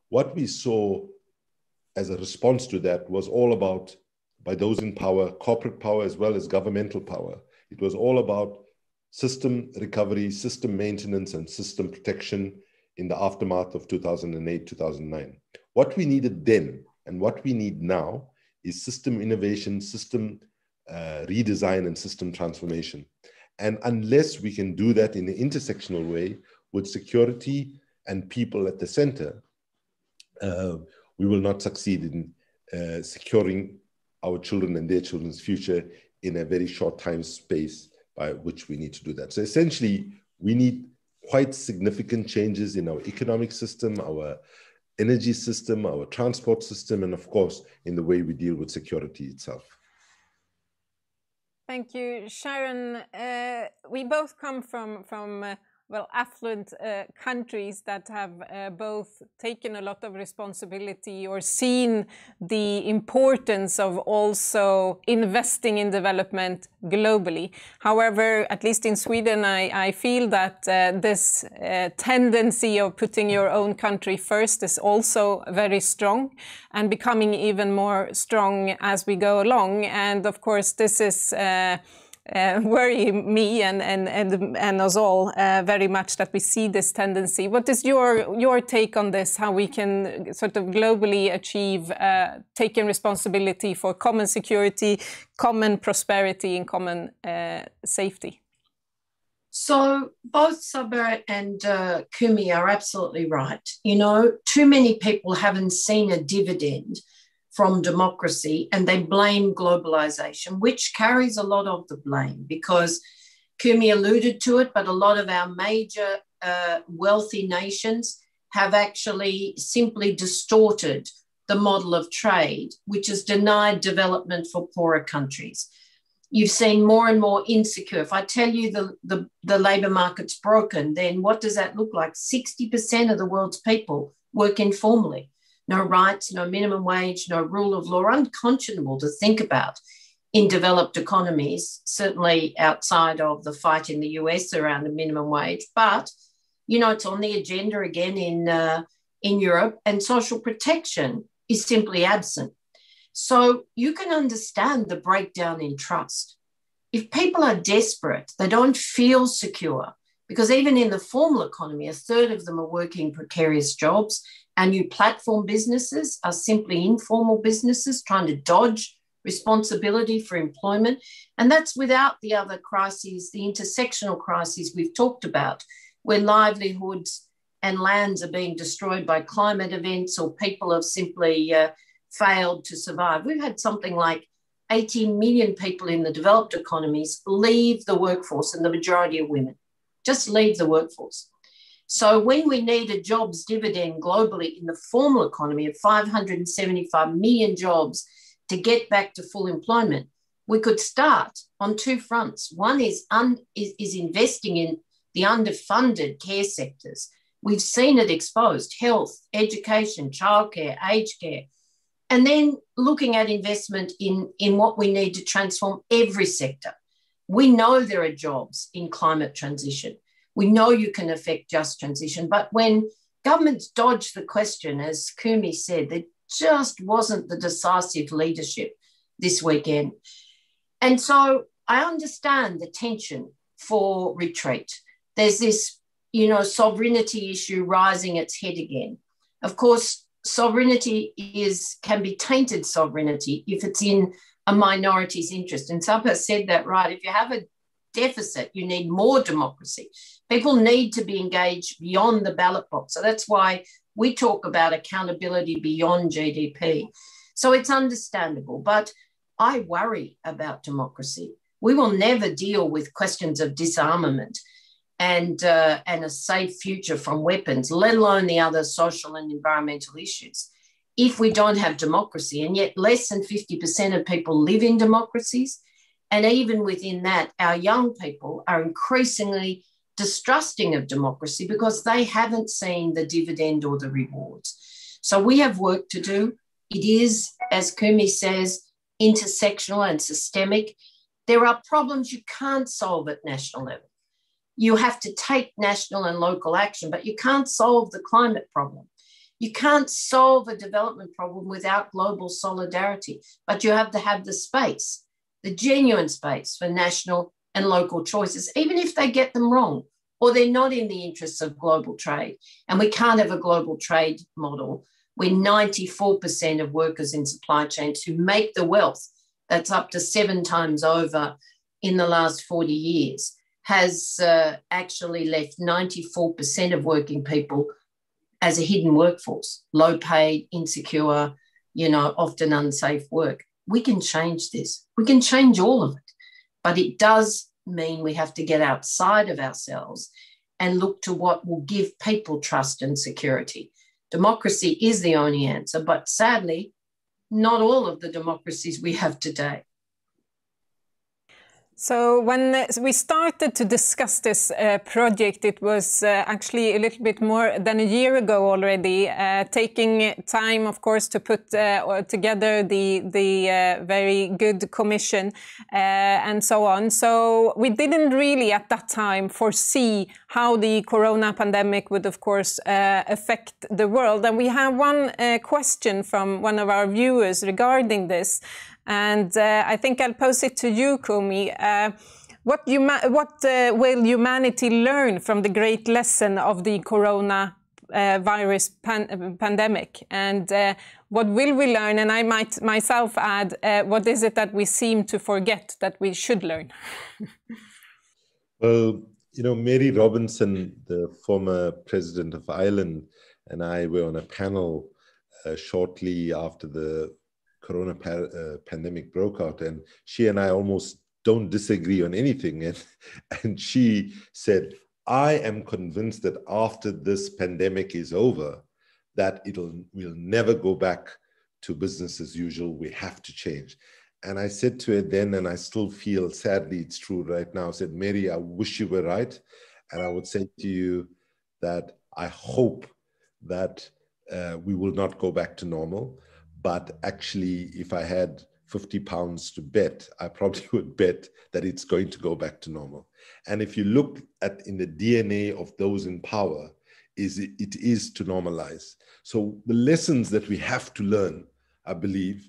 what we saw as a response to that was all about, by those in power, corporate power as well as governmental power. It was all about system recovery, system maintenance, and system protection in the aftermath of 2008-2009. What we needed then and what we need now is system innovation, system redesign, and system transformation. And unless we can do that in an intersectional way with security and people at the center, we will not succeed in securing our children and their children's future in a very short time space by which we need to do that. So essentially, we need quite significant changes in our economic system, our energy system, our transport system, and of course, in the way we deal with security itself. Thank you, Sharon. We both come from well, affluent countries that have both taken a lot of responsibility or seen the importance of also investing in development globally. However, at least in Sweden, I feel that this tendency of putting your own country first is also very strong and becoming even more strong as we go along. And of course, this is worry me and us all very much that we see this tendency. What is your take on this? How we can sort of globally achieve taking responsibility for common security, common prosperity, and common safety? So both Sabir and Kumi are absolutely right. You know, too many people haven't seen a dividend from democracy, and they blame globalization, which carries a lot of the blame, because Kumi alluded to it, but a lot of our major wealthy nations have actually simply distorted the model of trade, which has denied development for poorer countries. You've seen more and more insecure. If I tell you the labour market's broken, then what does that look like? 60% of the world's people work informally. No rights, no minimum wage, no rule of law, unconscionable to think about in developed economies, certainly outside of the fight in the US around the minimum wage. But, you know, it's on the agenda again in Europe, and social protection is simply absent. So you can understand the breakdown in trust. If people are desperate, they don't feel secure, because even in the formal economy, a third of them are working precarious jobs. Our new platform businesses are simply informal businesses trying to dodge responsibility for employment. And that's without the other crises, the intersectional crises we've talked about, where livelihoods and lands are being destroyed by climate events, or people have simply failed to survive. We've had something like 18 million people in the developed economies leave the workforce, and the majority are women. Just leave the workforce. So when we need a jobs dividend globally in the formal economy of 575 million jobs to get back to full employment, we could start on two fronts. One is investing in the underfunded care sectors. We've seen it exposed: health, education, childcare, aged care. And then looking at investment in what we need to transform every sector. We know there are jobs in climate transition. We know you can affect just transition, but when governments dodge the question, as Kumi said, there just wasn't the decisive leadership this weekend. And so I understand the tension for retreat. There's this, you know, sovereignty issue rising its head again. Of course, sovereignty can be tainted sovereignty if it's in a minority's interest. And Sabir said that right. If you have deficit. You need more democracy. People need to be engaged beyond the ballot box. So that's why we talk about accountability beyond GDP. So it's understandable, but I worry about democracy. We will never deal with questions of disarmament and a safe future from weapons, let alone the other social and environmental issues, if we don't have democracy. And yet less than 50% of people live in democracies. And even within that, our young people are increasingly distrusting of democracy because they haven't seen the dividend or the rewards. So we have work to do. It is, as Kumi says, intersectional and systemic. There are problems you can't solve at national level. You have to take national and local action, but you can't solve the climate problem. You can't solve a development problem without global solidarity, but you have to have the space, the genuine space for national and local choices, even if they get them wrong or they're not in the interests of global trade. And we can't have a global trade model where 94% of workers in supply chains who make the wealth, that's up to 7 times over in the last 40 years, has actually left 94% of working people as a hidden workforce, low paid, insecure, often unsafe work. We can change this. We can change all of it. But it does mean we have to get outside of ourselves and look to what will give people trust and security. Democracy is the only answer, but sadly, not all of the democracies we have today. So when we started to discuss this project, it was actually a little bit more than a year ago already, taking time, of course, to put together the very good commission and so on. So we didn't really at that time foresee how the corona pandemic would, of course, affect the world. And we have one question from one of our viewers regarding this. And I think I'll pose it to you, Kumi. What will humanity learn from the great lesson of the corona virus pandemic? And what will we learn? And I might myself add, what is it that we seem to forget that we should learn? Well, Mary Robinson, the former president of Ireland, and I were on a panel shortly after the corona pandemic broke out, and she and I almost don't disagree on anything. And she said, I am convinced that after this pandemic is over, that we'll never go back to business as usual. We have to change. And I said to her then, and I still feel, sadly, it's true right now, I said, Mary, I wish you were right. And I would say to you that I hope that we will not go back to normal. But actually, if I had 50 pounds to bet, I probably would bet that it's going to go back to normal. And if you look at in the DNA of those in power, it is to normalize. So the lessons that we have to learn, I believe,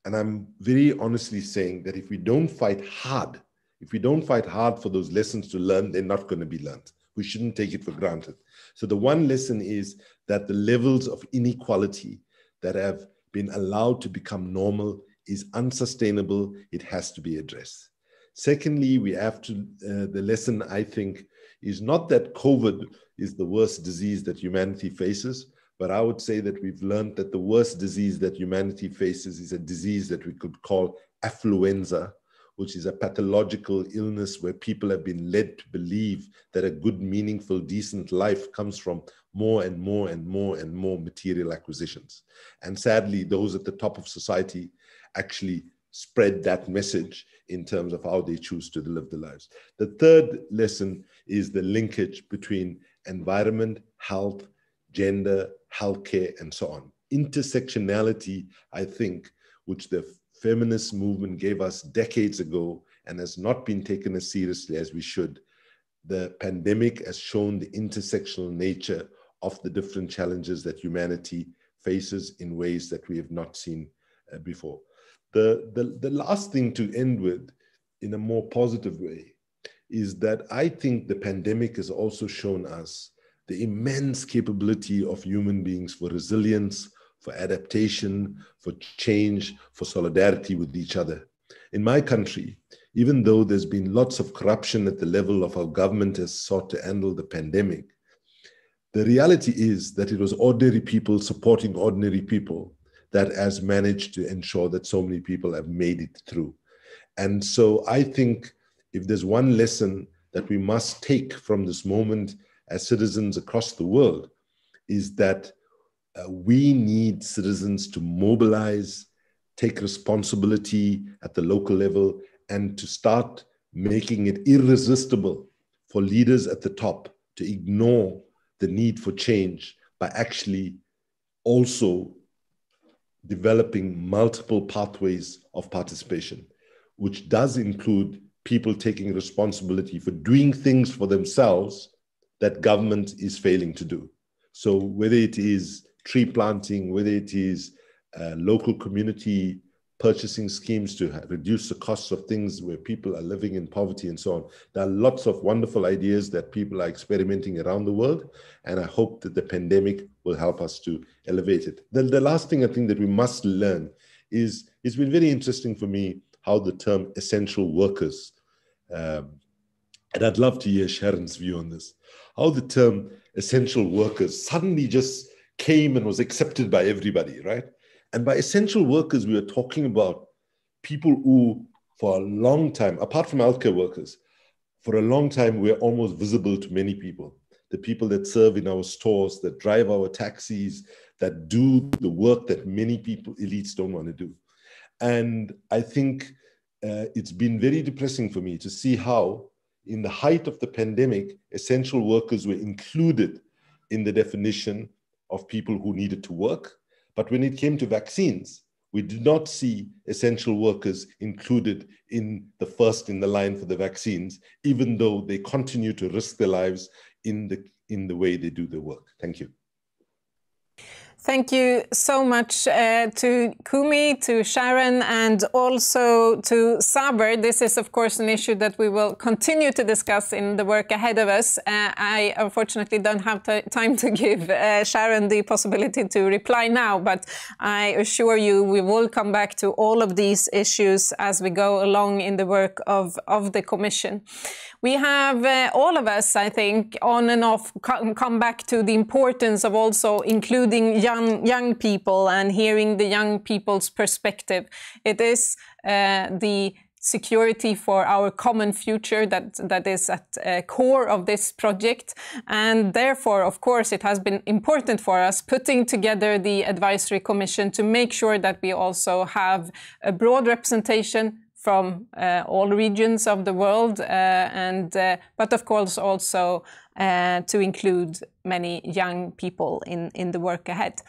and I'm very honestly saying that if we don't fight hard for those lessons to learn, they're not going to be learned. We shouldn't take it for granted. So the one lesson is that the levels of inequality that have been allowed to become normal is unsustainable. It has to be addressed. Secondly, we have to, the lesson I think is not that COVID is the worst disease that humanity faces, but I would say that we've learned that the worst disease that humanity faces is a disease that we could call affluenza, which is a pathological illness where people have been led to believe that a good, meaningful, decent life comes from more and more and more and more material acquisitions. And sadly, those at the top of society actually spread that message in terms of how they choose to live their lives. The third lesson is the linkage between environment, health, gender, healthcare, and so on. Intersectionality, I think, which the feminist movement gave us decades ago and has not been taken as seriously as we should. The pandemic has shown the intersectional nature of the different challenges that humanity faces in ways that we have not seen before. The last thing to end with, in a more positive way, is that I think the pandemic has also shown us the immense capability of human beings for resilience, for adaptation, for change, for solidarity with each other. In my country, even though there's been lots of corruption at the level of how government has sought to handle the pandemic, the reality is that it was ordinary people supporting ordinary people that has managed to ensure that so many people have made it through. And so I think if there's one lesson that we must take from this moment as citizens across the world, is that we need citizens to mobilize, take responsibility at the local level, and to start making it irresistible for leaders at the top to ignore the need for change by actually also developing multiple pathways of participation, which does include people taking responsibility for doing things for themselves that government is failing to do. So whether it is tree planting, whether it is local community purchasing schemes to reduce the costs of things where people are living in poverty and so on. There are lots of wonderful ideas that people are experimenting around the world, and I hope that the pandemic will help us to elevate it. The last thing I think that we must learn is, it's been very interesting for me how the term essential workers, and I'd love to hear Sharon's view on this, how the term essential workers suddenly just came and was accepted by everybody, right? And by essential workers, we are talking about people who, for a long time, apart from healthcare workers, for a long time, we're almost visible to many people. The people that serve in our stores, that drive our taxis, that do the work that many people, elites, don't want to do. And I think it's been very depressing for me to see how, in the height of the pandemic, essential workers were included in the definition of people who needed to work. But when it came to vaccines, we did not see essential workers included in the first in the line for the vaccines, even though they continue to risk their lives in the way they do their work. Thank you. Thank you so much to Kumi, to Sharon, and also to Saber. This is, of course, an issue that we will continue to discuss in the work ahead of us. I unfortunately don't have time to give Sharon the possibility to reply now, but I assure you we will come back to all of these issues as we go along in the work of the Commission. We have, all of us, I think, on and off, come back to the importance of also including young people and hearing the young people's perspective. It is the security for our common future that is at the core of this project. And therefore, of course, it has been important for us putting together the Advisory Commission to make sure that we also have a broad representation from all regions of the world, but of course also to include many young people in the work ahead.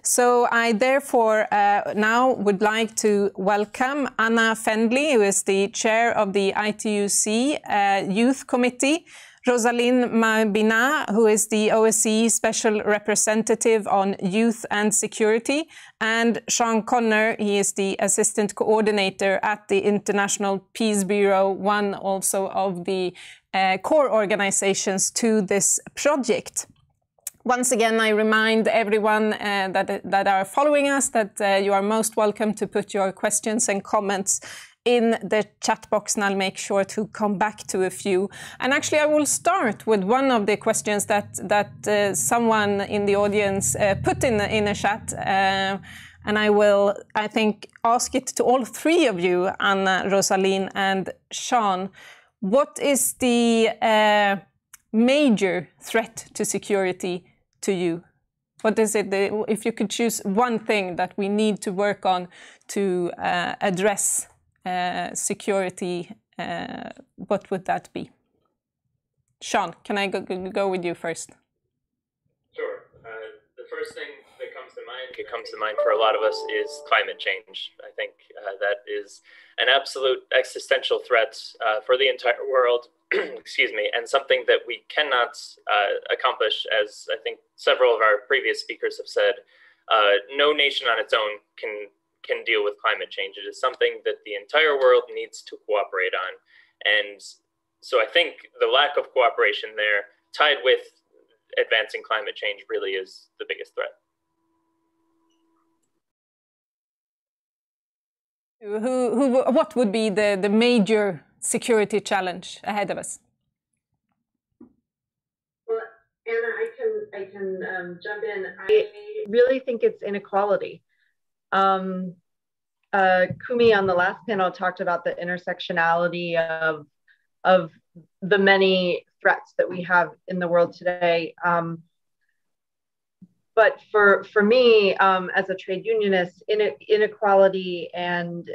So I therefore now would like to welcome Anna Fendley, who is the chair of the ITUC Youth Committee, Rosaline Mabina, who is the OSCE Special Representative on Youth and Security, and Sean Connor, he is the Assistant Coordinator at the International Peace Bureau, one also of the core organizations to this project. Once again, I remind everyone that are following us that you are most welcome to put your questions and comments in the chat box, and I'll make sure to come back to a few. And actually, I will start with one of the questions that someone in the audience put in a chat, and I will, I think, ask it to all three of you, Anna, Rosaline, and Sean. What is the major threat to security to you? What is it, if you could choose one thing that we need to work on to address security, what would that be? Sean, can I go with you first? Sure. The first thing that comes to mind for a lot of us is climate change. I think that is an absolute existential threat for the entire world, excuse me, and something that we cannot accomplish, as I think several of our previous speakers have said. No nation on its own can deal with climate change. It is something that the entire world needs to cooperate on. And so I think the lack of cooperation there, tied with advancing climate change, really is the biggest threat. What would be the major security challenge ahead of us? Well, Anna, I can jump in. I really think it's inequality. Kumi on the last panel talked about the intersectionality of the many threats that we have in the world today. But for me, as a trade unionist, inequality and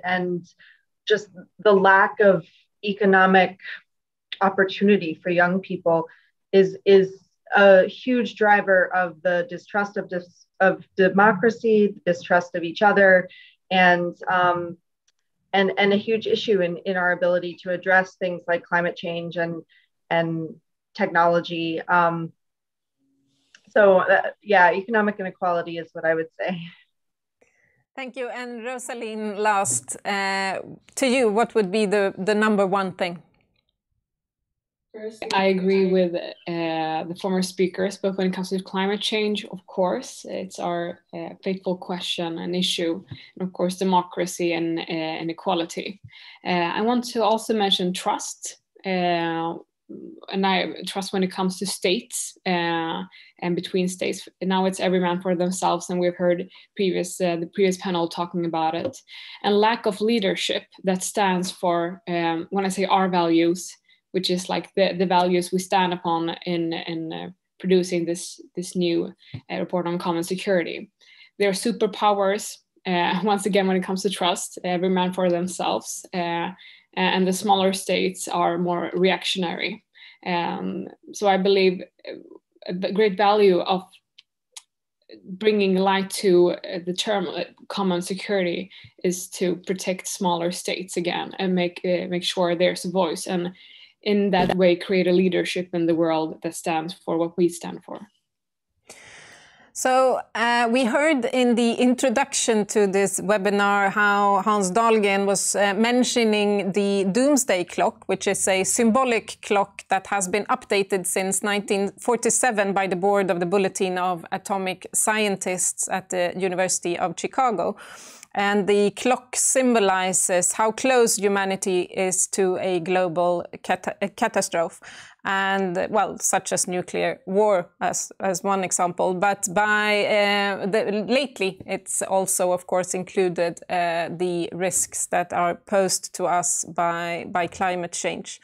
just the lack of economic opportunity for young people is a huge driver of the distrust of democracy, distrust of each other, and a huge issue in our ability to address things like climate change and technology. So yeah, economic inequality is what I would say. Thank you. And Rosaline, last, to you, what would be the number one thing? First, I agree with the former speakers, but when it comes to climate change, of course, it's our fateful question and issue, and of course, democracy and inequality. I want to also mention trust, and I trust when it comes to states and between states. Now it's every man for themselves, and we've heard the previous panel talking about it. And lack of leadership that stands for, when I say our values, which is like the values we stand upon in producing this new report on common security. They're superpowers, once again, when it comes to trust, every man for themselves, and the smaller states are more reactionary. So I believe the great value of bringing light to the term common security is to protect smaller states again and make sure there's a voice, and in that way create a leadership in the world that stands for what we stand for. So we heard in the introduction to this webinar how Hans Dahlgren was mentioning the doomsday clock, which is a symbolic clock that has been updated since 1947 by the board of the Bulletin of Atomic Scientists at the University of Chicago. And the clock symbolizes how close humanity is to a global catastrophe, and well, such as nuclear war as one example. But lately, it's also, of course, included the risks that are posed to us by climate change.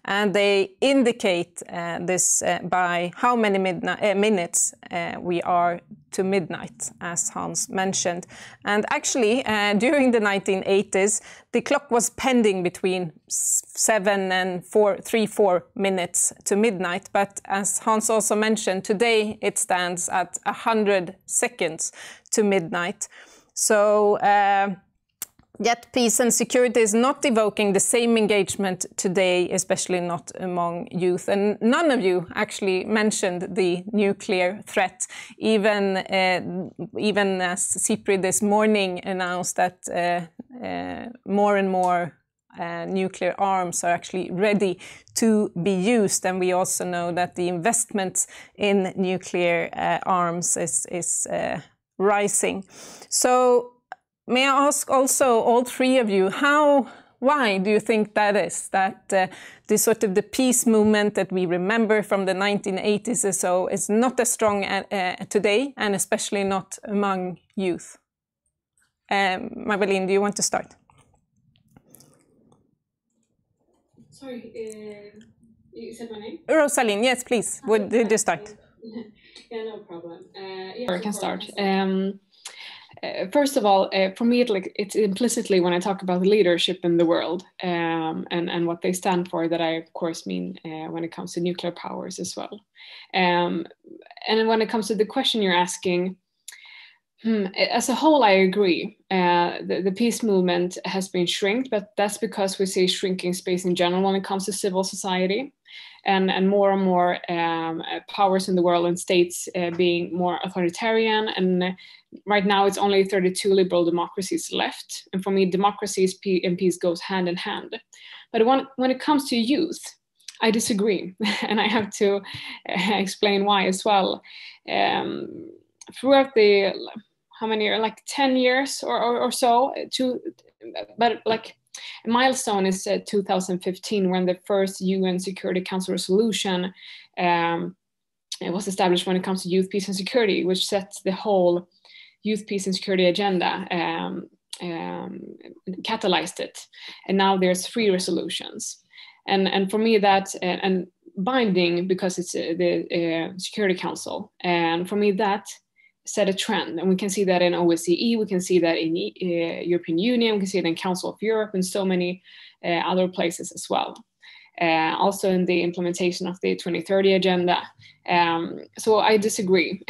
And they indicate this by how many minutes we are to midnight, as Hans mentioned. And actually, during the 1980s, the clock was pending between 7 and 4 minutes to midnight. But as Hans also mentioned, today it stands at 100 seconds to midnight. So yet peace and security is not evoking the same engagement today, especially not among youth. And none of you actually mentioned the nuclear threat, even as SIPRI this morning announced that more and more nuclear arms are actually ready to be used. And we also know that the investment in nuclear arms is rising. So may I ask also all three of you, why do you think that is? That the sort of the peace movement that we remember from the 1980s or so is not as strong today, and especially not among youth? Marveline, do you want to start? Sorry, you said my name? Rosaline, yes, please. Did you start? Yeah, no problem. I can start. First of all, for me, it's implicitly when I talk about leadership in the world and what they stand for that I, of course, mean when it comes to nuclear powers as well. And when it comes to the question you're asking, as a whole, I agree. The peace movement has been shrinked, but that's because we see shrinking space in general when it comes to civil society. And more powers in the world and states being more authoritarian. And right now it's only 32 liberal democracies left. And for me, democracies and peace goes hand in hand. But when it comes to youth, I disagree. And I have to explain why as well. Throughout the, how many years, like 10 years or so, but like milestone is 2015, when the first UN Security Council resolution it was established when it comes to youth, peace, and security, which sets the whole youth, peace, and security agenda, catalyzed it. And now there's 3 resolutions. And for me, that, and binding because it's the Security Council. And for me, that set a trend. And we can see that in OSCE, we can see that in European Union, we can see it in Council of Europe, and so many other places as well. Also in the implementation of the 2030 agenda. So I disagree.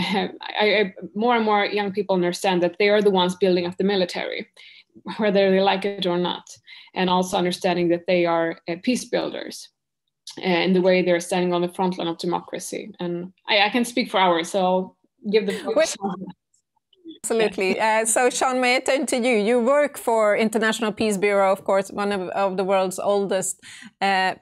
More and more young people understand that they are the ones building up the military, whether they like it or not, and also understanding that they are peace builders in the way they're standing on the front line of democracy. And I can speak for hours, so I'll give the floor. Absolutely. So, Sean, may I turn to you? You work for International Peace Bureau, of course, one of the world's oldest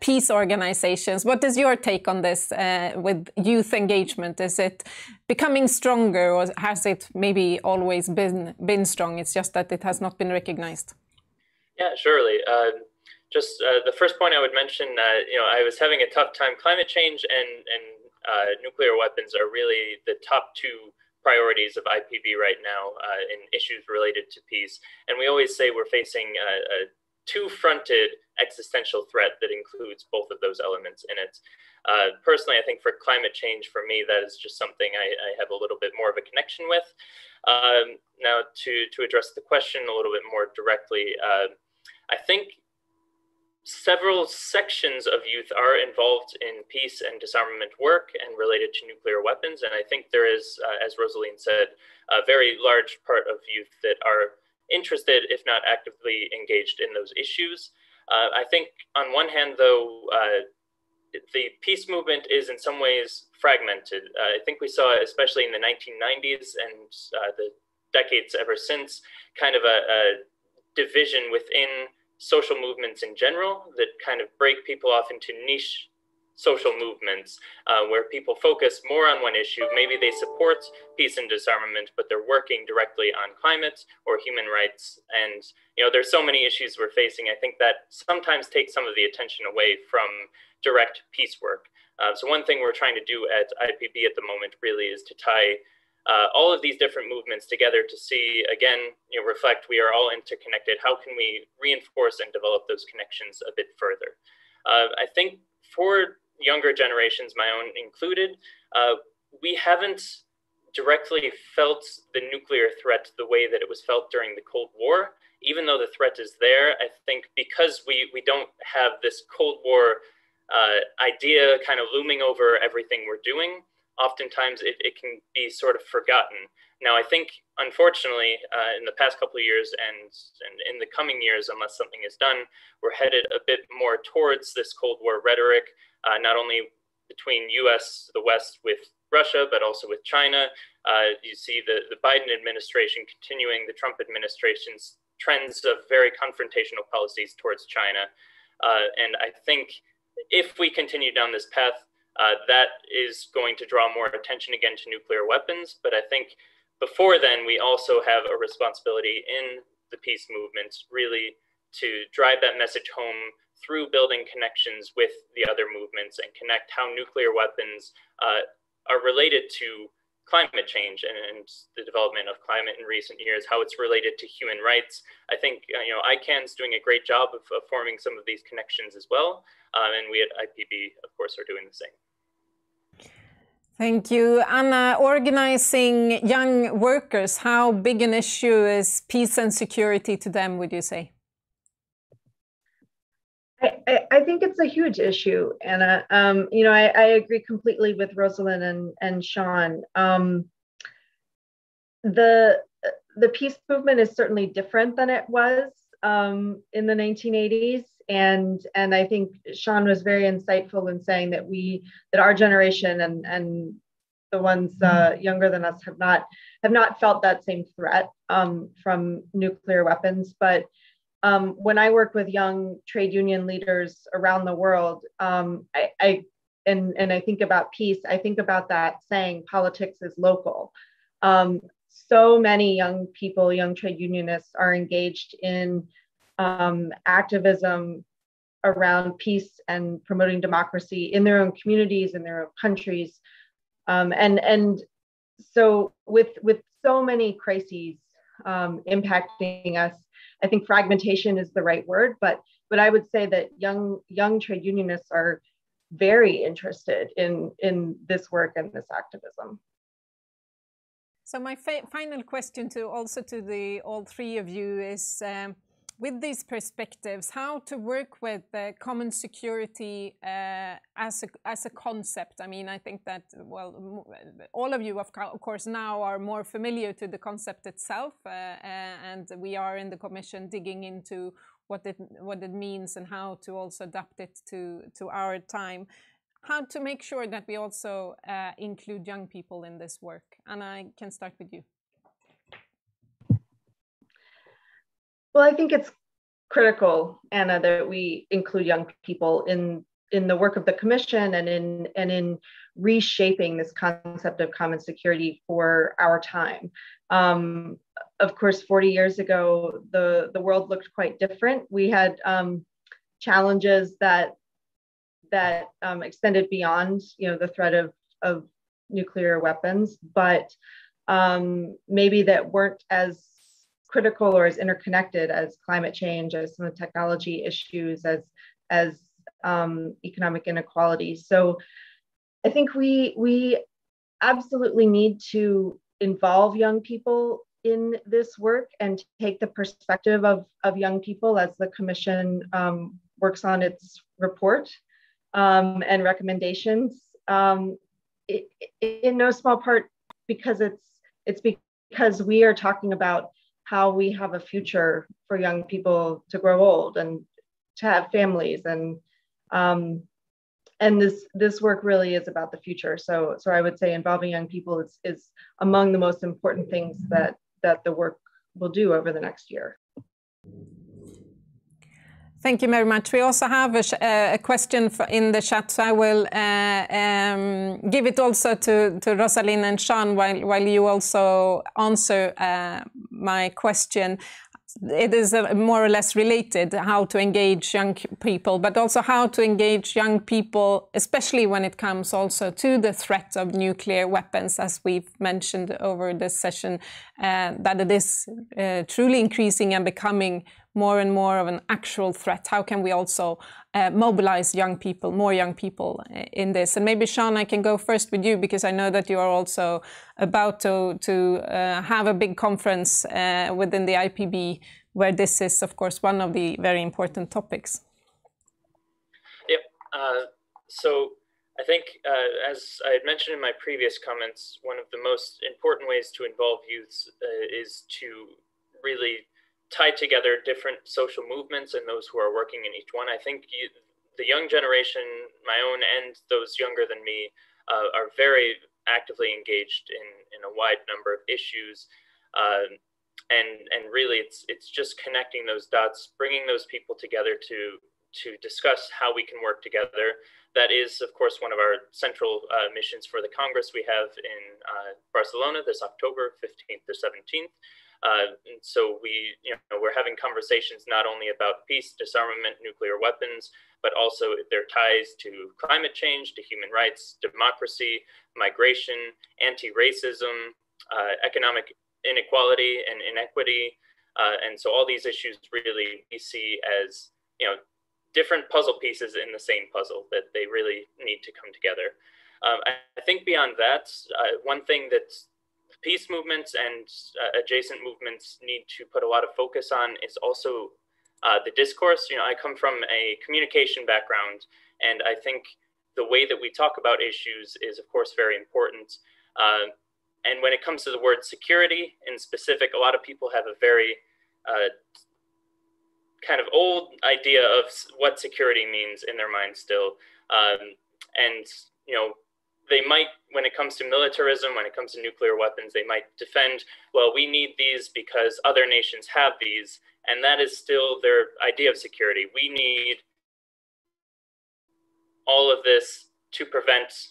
peace organizations. What is your take on this with youth engagement? Is it becoming stronger, or has it maybe always been strong? It's just that it has not been recognized. Yeah, surely. Just the first point I would mention, I was having a tough time. Climate change and nuclear weapons are really the top 2 priorities of IPB right now in issues related to peace. And we always say we're facing a 2-fronted existential threat that includes both of those elements in it. Personally, I think for climate change, for me, that is just something I have a little bit more of a connection with. Now, to address the question a little bit more directly, I think several sections of youth are involved in peace and disarmament work and related to nuclear weapons. And I think there is, as Rosaline said, a very large part of youth that are interested, if not actively engaged in those issues. I think on one hand, though, the peace movement is in some ways fragmented. I think we saw, especially in the 1990s and the decades ever since, kind of a division within social movements in general that kind of break people off into niche social movements where people focus more on one issue. Maybe they support peace and disarmament, but they're working directly on climate or human rights. And, there's so many issues we're facing. I think that sometimes takes some of the attention away from direct peace work. So one thing we're trying to do at IPB at the moment really is to tie all of these different movements together to see, again, reflect we are all interconnected. How can we reinforce and develop those connections a bit further? I think for younger generations, my own included, we haven't directly felt the nuclear threat the way that it was felt during the Cold War. Even though the threat is there, I think because we don't have this Cold War idea kind of looming over everything we're doing, oftentimes it can be sort of forgotten. Now, I think, unfortunately, in the past couple of years and in the coming years, unless something is done, we're headed a bit more towards this Cold War rhetoric, not only between US, the West with Russia, but also with China. You see the Biden administration continuing the Trump administration's trends of very confrontational policies towards China. And I think if we continue down this path, that is going to draw more attention again to nuclear weapons. But I think before then, we also have a responsibility in the peace movement really to drive that message home through building connections with the other movements and connect how nuclear weapons are related to climate change and the development of climate in recent years, how it's related to human rights. I think ICANN's doing a great job of forming some of these connections as well. And we at IPB, of course, are doing the same. Thank you. Anna, organizing young workers, how big an issue is peace and security to them, would you say? I think it's a huge issue, Anna. I agree completely with Rosaline and Sean. The peace movement is certainly different than it was in the 1980s, and I think Sean was very insightful in saying that our generation and the ones younger than us have not felt that same threat from nuclear weapons, but when I work with young trade union leaders around the world, I think about peace, I think about that saying, politics is local. So many young people, young trade unionists are engaged in activism around peace and promoting democracy in their own communities, in their own countries. And so with so many crises impacting us, I think fragmentation is the right word, but I would say that young trade unionists are very interested in this work and this activism. So my final question to all three of you is, with these perspectives, how to work with common security as a concept. I mean, I think that, well, all of you, of course, now are more familiar to the concept itself, and we are in the Commission digging into what it means and how to also adapt it to our time. How to make sure that we also include young people in this work. And I can start with you. Well, I think it's critical, Anna, that we include young people in the work of the Commission and in reshaping this concept of common security for our time. Of course, 40 years ago, the world looked quite different. We had challenges that extended beyond, the threat of nuclear weapons, but maybe that weren't as critical or as interconnected as climate change, as some of the technology issues, as economic inequality. So I think we absolutely need to involve young people in this work and take the perspective of young people as the Commission works on its report and recommendations. In no small part because it's because we are talking about how we have a future for young people to grow old and to have families, and this work really is about the future. So I would say involving young people is among the most important things that the work will do over the next year. Thank you very much. We also have a question in the chat, so I will give it also to Rosalind and Sean while you also answer my question. It is more or less related, how to engage young people, but also how to engage young people, especially when it comes also to the threat of nuclear weapons, as we've mentioned over this session, that it is truly increasing and becoming more and more of an actual threat. How can we also mobilize young people, more young people in this? And maybe, Sean, I can go first with you, because I know that you are also about to have a big conference within the IPB, where this is, of course, one of the very important topics. Yep. So I think, as I had mentioned in my previous comments, one of the most important ways to involve youths is to really tie together different social movements and those who are working in each one. I think the young generation, my own and those younger than me, are very actively engaged in a wide number of issues. And really it's just connecting those dots, bringing those people together to discuss how we can work together. That is, of course, one of our central missions for the Congress we have in Barcelona this October 15th to 17th. And so we're having conversations not only about peace, disarmament, nuclear weapons, but also their ties to climate change, to human rights, democracy, migration, anti-racism, economic inequality and inequity. And so all these issues really we see as, different puzzle pieces in the same puzzle that they really need to come together. I think beyond that, one thing that peace movements and adjacent movements need to put a lot of focus on is also the discourse. I come from a communication background, and I think the way that we talk about issues is, of course, very important. And when it comes to the word security in specific, a lot of people have a very kind of old idea of what security means in their mind still. And, they might, when it comes to militarism, when it comes to nuclear weapons, they might defend, well, we need these because other nations have these. And that is still their idea of security. We need all of this to prevent,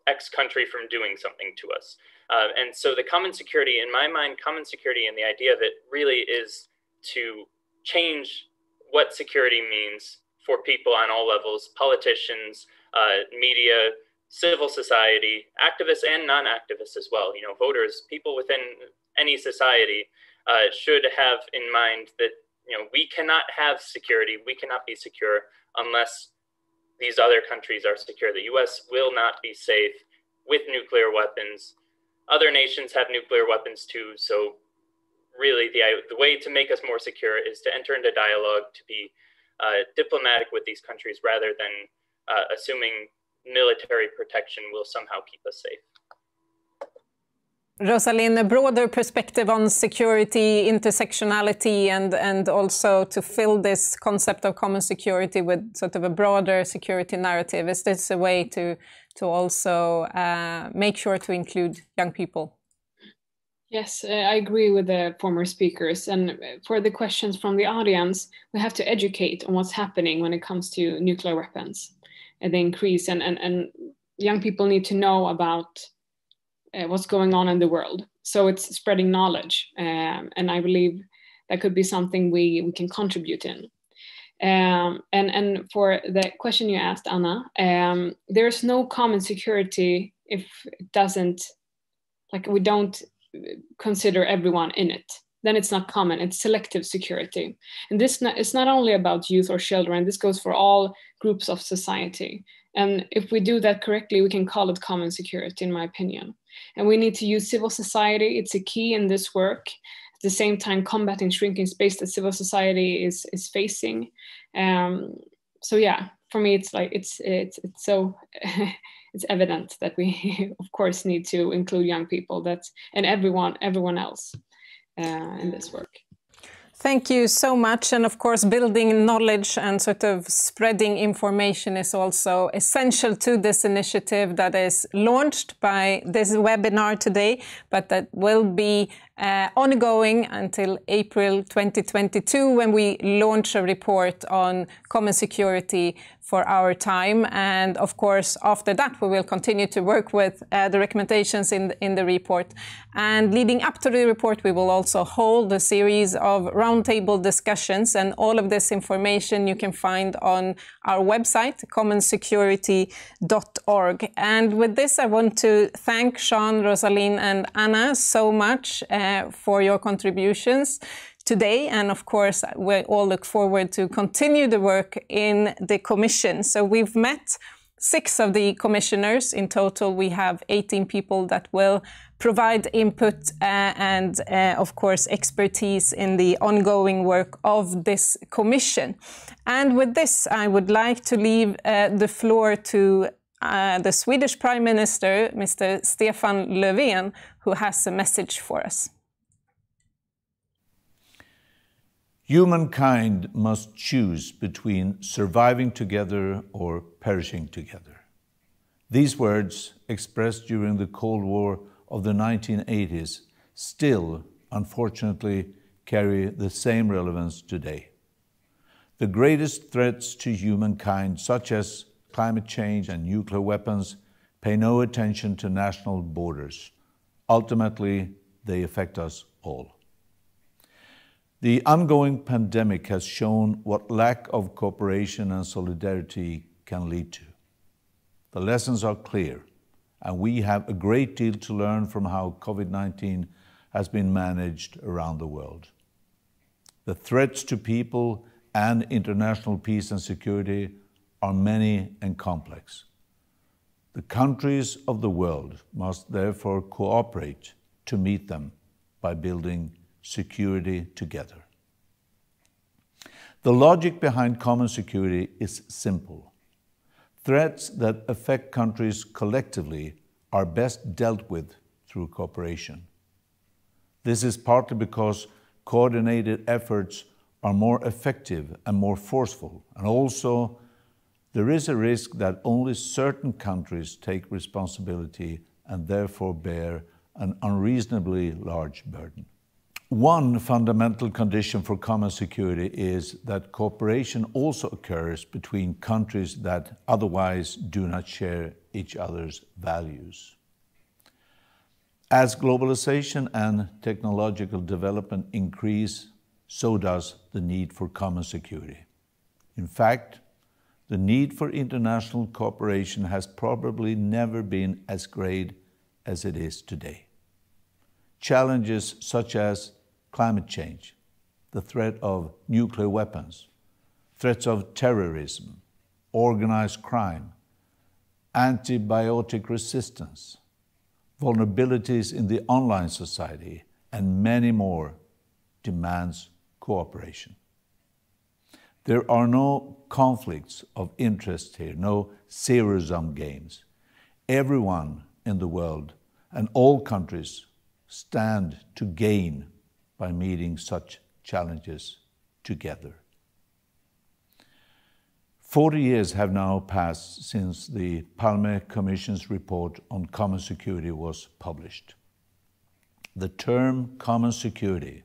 X country from doing something to us. And so the common security, in my mind, common security and the idea of it really is to change what security means for people on all levels, politicians, media, civil society, activists and non-activists as well. You know, voters, people within any society should have in mind that, you know, we cannot have security, we cannot be secure unless these other countries are secure. The US will not be safe with nuclear weapons. Other nations have nuclear weapons too, so really the way to make us more secure is to enter into dialogue, to be diplomatic with these countries rather than assuming military protection will somehow keep us safe. Rosalind, a broader perspective on security, intersectionality, and also to fill this concept of common security with sort of a broader security narrative. Is this a way to also make sure to include young people? Yes, I agree with the former speakers. And for the questions from the audience, we have to educate on what's happening when it comes to nuclear weapons and the increase. And young people need to know about what's going on in the world. So it's spreading knowledge. And I believe that could be something we can contribute in. And for the question you asked, Anna, there's no common security if it doesn't, like we don't consider everyone in it. Then it's not common, it's selective security. And it's not only about youth or children, this goes for all groups of society. And if we do that correctly, we can call it common security, in my opinion. And we need to use civil society, it's a key in this work. At the same time, combating shrinking space that civil society is facing. So yeah, for me, it's like, it's so, it's evident that we, of course, need to include young people and everyone else in this work. Thank you so much. And of course, building knowledge and sort of spreading information is also essential to this initiative that is launched by this webinar today, but that will be ongoing until April 2022, when we launch a report on common security for our time. And of course, after that, we will continue to work with the recommendations in the report. And leading up to the report, we will also hold a series of roundtable discussions. And all of this information you can find on our website, commonsecurity.org. And with this, I want to thank Sean, Rosalind, and Anna so much for your contributions today. And of course, we all look forward to continue the work in the Commission. So we've met 6 of the commissioners. In total, we have 18 people that will provide input and of course, expertise in the ongoing work of this Commission. And with this, I would like to leave the floor to the Swedish Prime Minister, Mr. Stefan Löfven, who has a message for us. Humankind must choose between surviving together or perishing together. These words, expressed during the Cold War of the 1980s, still, unfortunately, carry the same relevance today. The greatest threats to humankind, such as climate change and nuclear weapons, pay no attention to national borders. Ultimately, they affect us all. The ongoing pandemic has shown what lack of cooperation and solidarity can lead to. The lessons are clear, and we have a great deal to learn from how COVID-19 has been managed around the world. The threats to people and international peace and security are many and complex. The countries of the world must therefore cooperate to meet them by building security together. The logic behind common security is simple. Threats that affect countries collectively are best dealt with through cooperation. This is partly because coordinated efforts are more effective and more forceful, and also there is a risk that only certain countries take responsibility and therefore bear an unreasonably large burden. One fundamental condition for common security is that cooperation also occurs between countries that otherwise do not share each other's values. As globalization and technological development increase, so does the need for common security. In fact, the need for international cooperation has probably never been as great as it is today. Challenges such as climate change, the threat of nuclear weapons, threats of terrorism, organized crime, antibiotic resistance, vulnerabilities in the online society, and many more demands cooperation. There are no conflicts of interest here, no zero-sum games. Everyone in the world and all countries stand to gain by meeting such challenges together. 40 years have now passed since the Palme Commission's report on common security was published. The term common security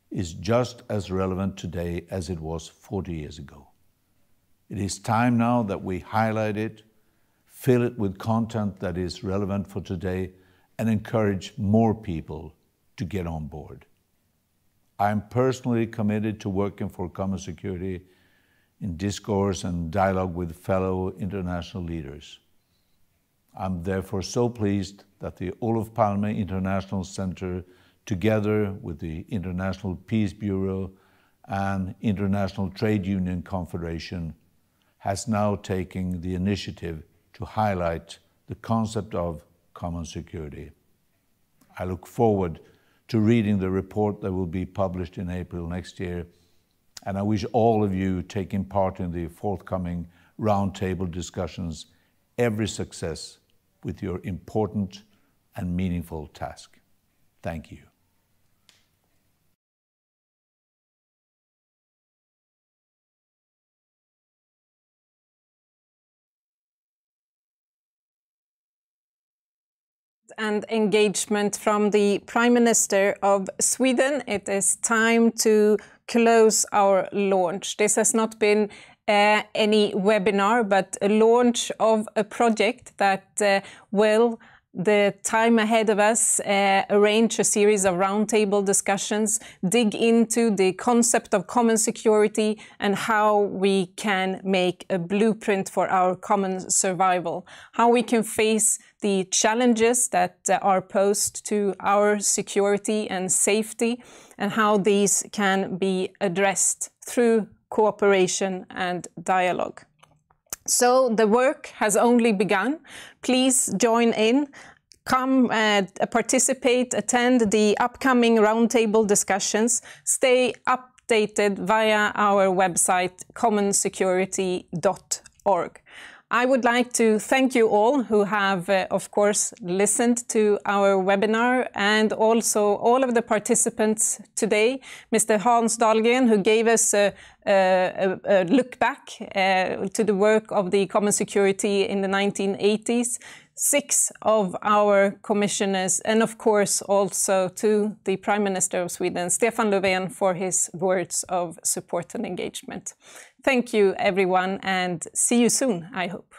is just as relevant today as it was 40 years ago. It is time now that we highlight it, fill it with content that is relevant for today, and encourage more people to get on board. I am personally committed to working for common security in discourse and dialogue with fellow international leaders. I'm therefore so pleased that the Olof Palme International Center, together with the International Peace Bureau and International Trade Union Confederation, has now taken the initiative to highlight the concept of common security. I look forward to reading the report that will be published in April next year, and I wish all of you taking part in the forthcoming roundtable discussions every success with your important and meaningful task. Thank you. And engagement from the Prime Minister of Sweden. It is time to close our launch. This has not been any webinar, but a launch of a project that will, the time ahead of us, arrange a series of roundtable discussions, dig into the concept of common security and how we can make a blueprint for our common survival, how we can face the challenges that are posed to our security and safety, and how these can be addressed through cooperation and dialogue. So the work has only begun. Please join in, come participate, attend the upcoming roundtable discussions, stay updated via our website commonsecurity.org. I would like to thank you all who have, of course, listened to our webinar, and also all of the participants today. Mr. Hans Dahlgren, who gave us a look back to the work of the common security in the 1980s. 6 of our commissioners, and of course also to the Prime Minister of Sweden, Stefan Löfven, for his words of support and engagement. Thank you, everyone, and see you soon, I hope.